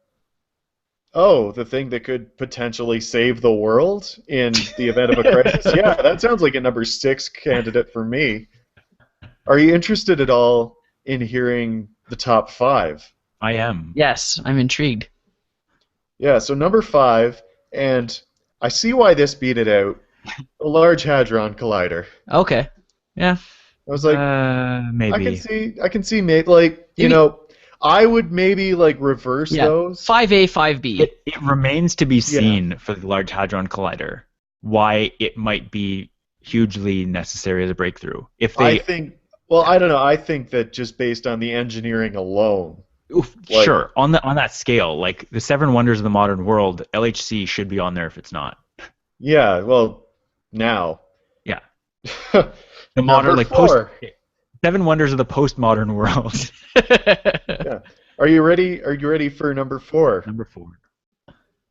oh, the thing that could potentially save the world in the event of a crisis? Yeah, that sounds like a number 6 candidate for me. Are you interested at all in hearing the top 5? I am. Yes, I'm intrigued. Yeah, so number 5, and I see why this beat it out, the Large Hadron Collider. Okay. Yeah. I was like, Maybe. I can see, mate, like, you know, I would maybe like reverse those. 5A, 5B. It remains to be seen for the Large Hadron Collider why it might be hugely necessary as a breakthrough. If they, I think, well, I don't know. I think that just based on the engineering alone. Like, sure, on that scale, like the Seven Wonders of the Modern World, LHC should be on there if it's not. Yeah, well, now. Yeah. The modern, like Seven Wonders of the postmodern world. Yeah. Are you ready? Are you ready for number 4? Number 4.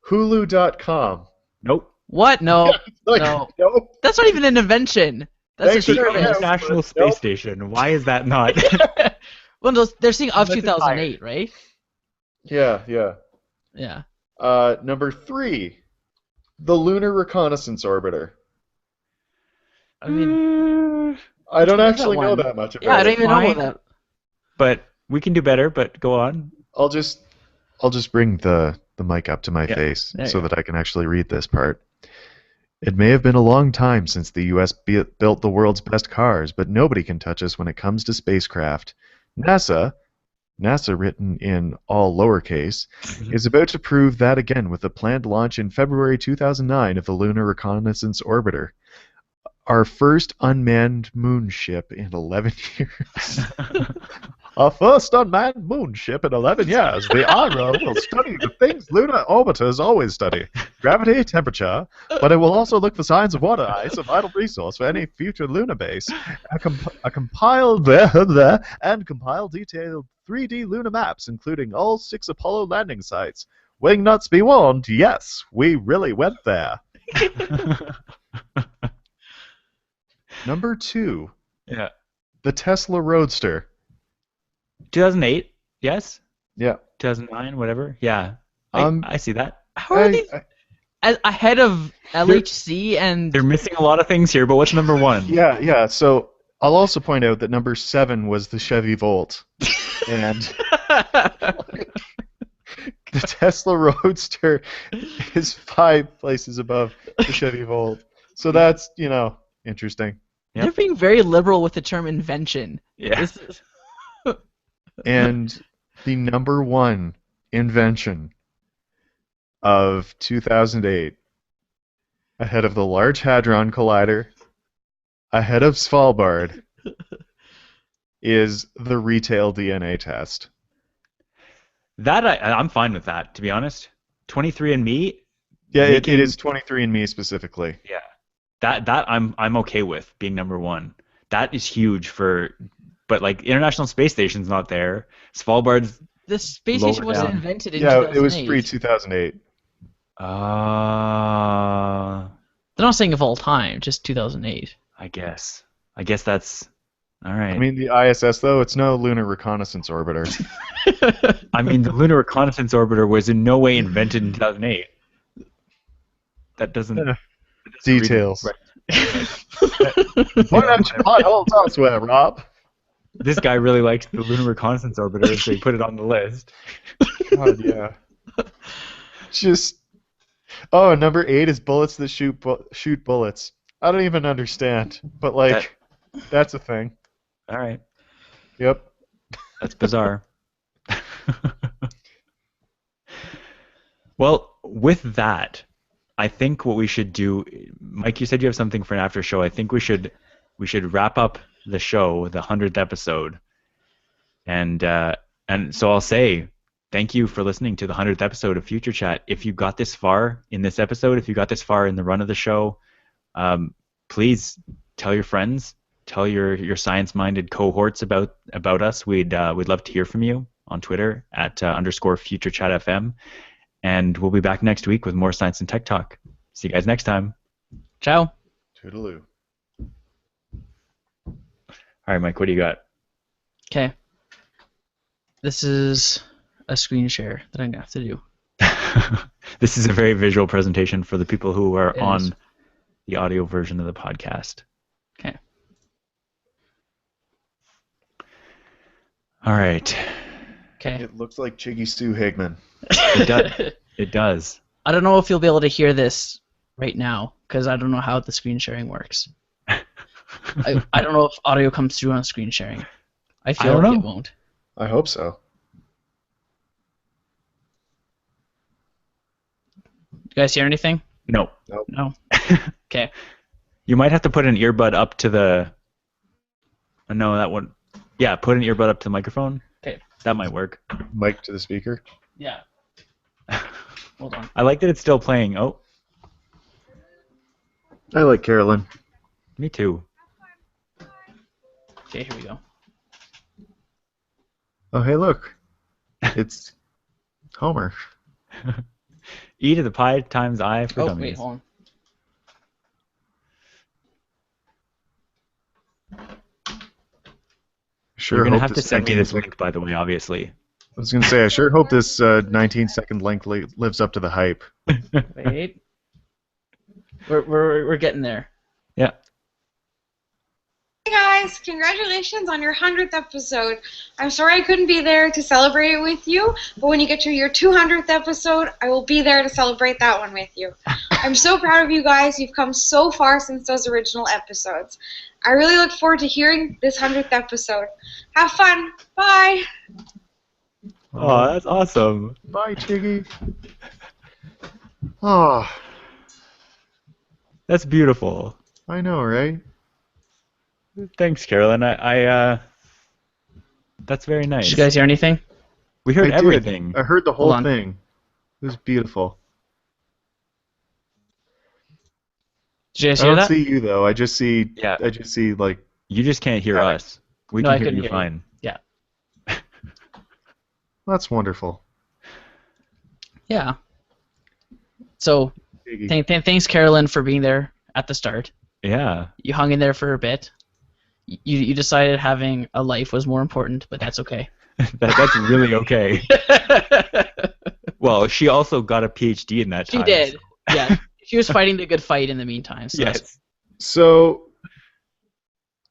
Hulu.com. Nope. What? No. Like, no. Nope. That's not even an invention. That's a service. International Space Station. Why is that not? Well, they're saying of 2008, right? Yeah, yeah. Yeah. Number 3, the Lunar Reconnaissance Orbiter. I mean, I don't actually know that much about it. Yeah, I don't even know that. But we can do better. But go on. I'll just bring the mic up to my face so that I can actually read this part. It may have been a long time since the U.S. built the world's best cars, but nobody can touch us when it comes to spacecraft. NASA written in all lowercase, is about to prove that again with the planned launch in February 2009 of the Lunar Reconnaissance Orbiter. Our first unmanned moon ship in 11 years. Our first unmanned moon ship in 11 years. The IRO will study the things lunar orbiters always study. Gravity, temperature, but it will also look for signs of water ice, a vital resource for any future lunar base. Compile detailed 3D lunar maps, including all 6 Apollo landing sites. Wingnuts be warned, yes, we really went there. Number 2. Yeah. The Tesla Roadster. 2008. Yes. Yeah. 2009. Whatever. Yeah. I see that. How are these ahead of LHC and? They're missing a lot of things here, but what's number 1? Yeah. So I'll also point out that number 7 was the Chevy Volt, and the Tesla Roadster is 5 places above the Chevy Volt. So that's interesting. Yep. They're being very liberal with the term invention. Yeah. And the number 1 invention of 2008, ahead of the Large Hadron Collider, ahead of Svalbard, is the retail DNA test. That I'm fine with that, to be honest. 23andMe. Yeah, it is 23andMe specifically. Yeah. That I'm okay with being number 1. That is huge but like International Space Station's not there. Svalbard's the space station wasn't invented in 2008. Yeah, it was pre-2008. They're not saying of all time, just 2008. I guess that's all right. I mean, the ISS though, it's no Lunar Reconnaissance Orbiter. I mean, the Lunar Reconnaissance Orbiter was in no way invented in 2008. That doesn't. Details. Right. Why don't you buy holes elsewhere, Rob? This guy really likes the Lunar Reconnaissance Orbiter, so he put it on the list. God, yeah. Number 8 is bullets that shoot bullets. I don't even understand, but that's a thing. All right. Yep. That's bizarre. Well, with that, I think what we should do, Mike, you said you have something for an after show. I think we should wrap up the show, the 100th episode, and so I'll say thank you for listening to the 100th episode of Future Chat. If you got this far in this episode, if you got this far in the run of the show, please tell your friends, tell your science-minded cohorts about us. We'd love to hear from you on Twitter at _FutureChatFM. And we'll be back next week with more science and tech talk. See you guys next time. Ciao. Toodaloo. All right, Mike, what do you got? Okay. This is a screen share that I'm going to have to do. This is a very visual presentation for the people who are It on is. the audio version of the podcast. Okay. All right. Okay. It looks like Chiggy Stu Higman. It does. It does. I don't know if you'll be able to hear this right now because I don't know how the screen sharing works. I don't know if audio comes through on screen sharing. I feel don't like know. it won't. I hope so. You guys hear anything? No. Nope. No. Okay. You might have to put an earbud up to the. No, that one. Yeah, put an earbud up to the microphone. Okay. That might work. Mic to the speaker. Yeah. Hold on. I like that it's still playing. Oh, I like Carolyn. me too. Okay, here we go. Oh, hey, look. It's Homer. E to the pi times I for Oh, dummies. wait, hold on. Sure You're gonna hope have to this send me this 19 link, by the way, obviously. I was going to say, I sure hope this 19-second length lives up to the hype. Wait. We're getting there. Yeah. Hey guys, congratulations on your 100th episode. I'm sorry I couldn't be there to celebrate it with you, but when you get to your 200th episode, I will be there to celebrate that one with you. I'm so proud of you guys. You've come so far since those original episodes. I really look forward to hearing this 100th episode. Have fun. Bye. Oh, that's awesome. Bye, Chiggy. Oh, That's beautiful. I know, right? Thanks, Carolyn. That's very nice. Did you guys hear anything? We heard I did. everything. I heard the whole Hold on. thing. It was beautiful. Did you guys I hear don't that? see you though. I just see. Yeah. I just see like. You just can't hear us. We No, can I hear couldn't you hear you. fine. Yeah. That's wonderful. Yeah. So, Chiggy. thanks, Carolyn, for being there at the start. Yeah. You hung in there for a bit. You decided having a life was more important, but that's okay. That's really okay. Well, she also got a PhD in that She time. did. so- Yeah. She was fighting the good fight in the meantime. So that's- Yes. So,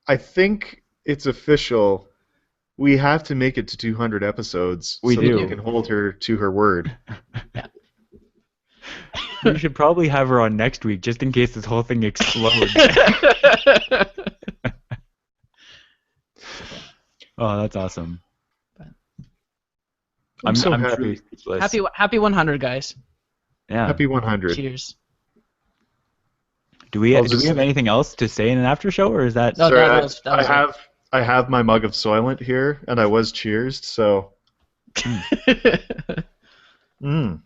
I think it's official. We have to make it to 200 episodes We so do. that we can hold her to her word. We should probably have her on next week just in case this whole thing explodes. Oh, that's awesome. I'm so truly happy. speechless. happy 100, guys. Yeah. Happy 100. Cheers. Do we I'll do just- we have anything else to say in an after show, or is that? No, Sorry, that was it. I have my mug of Soylent here, and I was cheersed, so. Mm,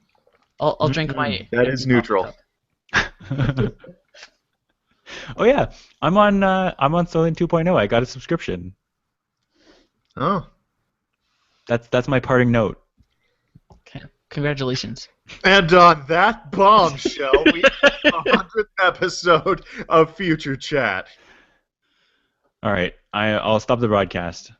I'll drink my. that is neutral. Oh yeah, I'm on Soylent 2.0. I got a subscription. Oh. That's my parting note. Okay. Congratulations. And on that bombshell, we have the 100th episode of Future Chat. All right, I'll stop the broadcast.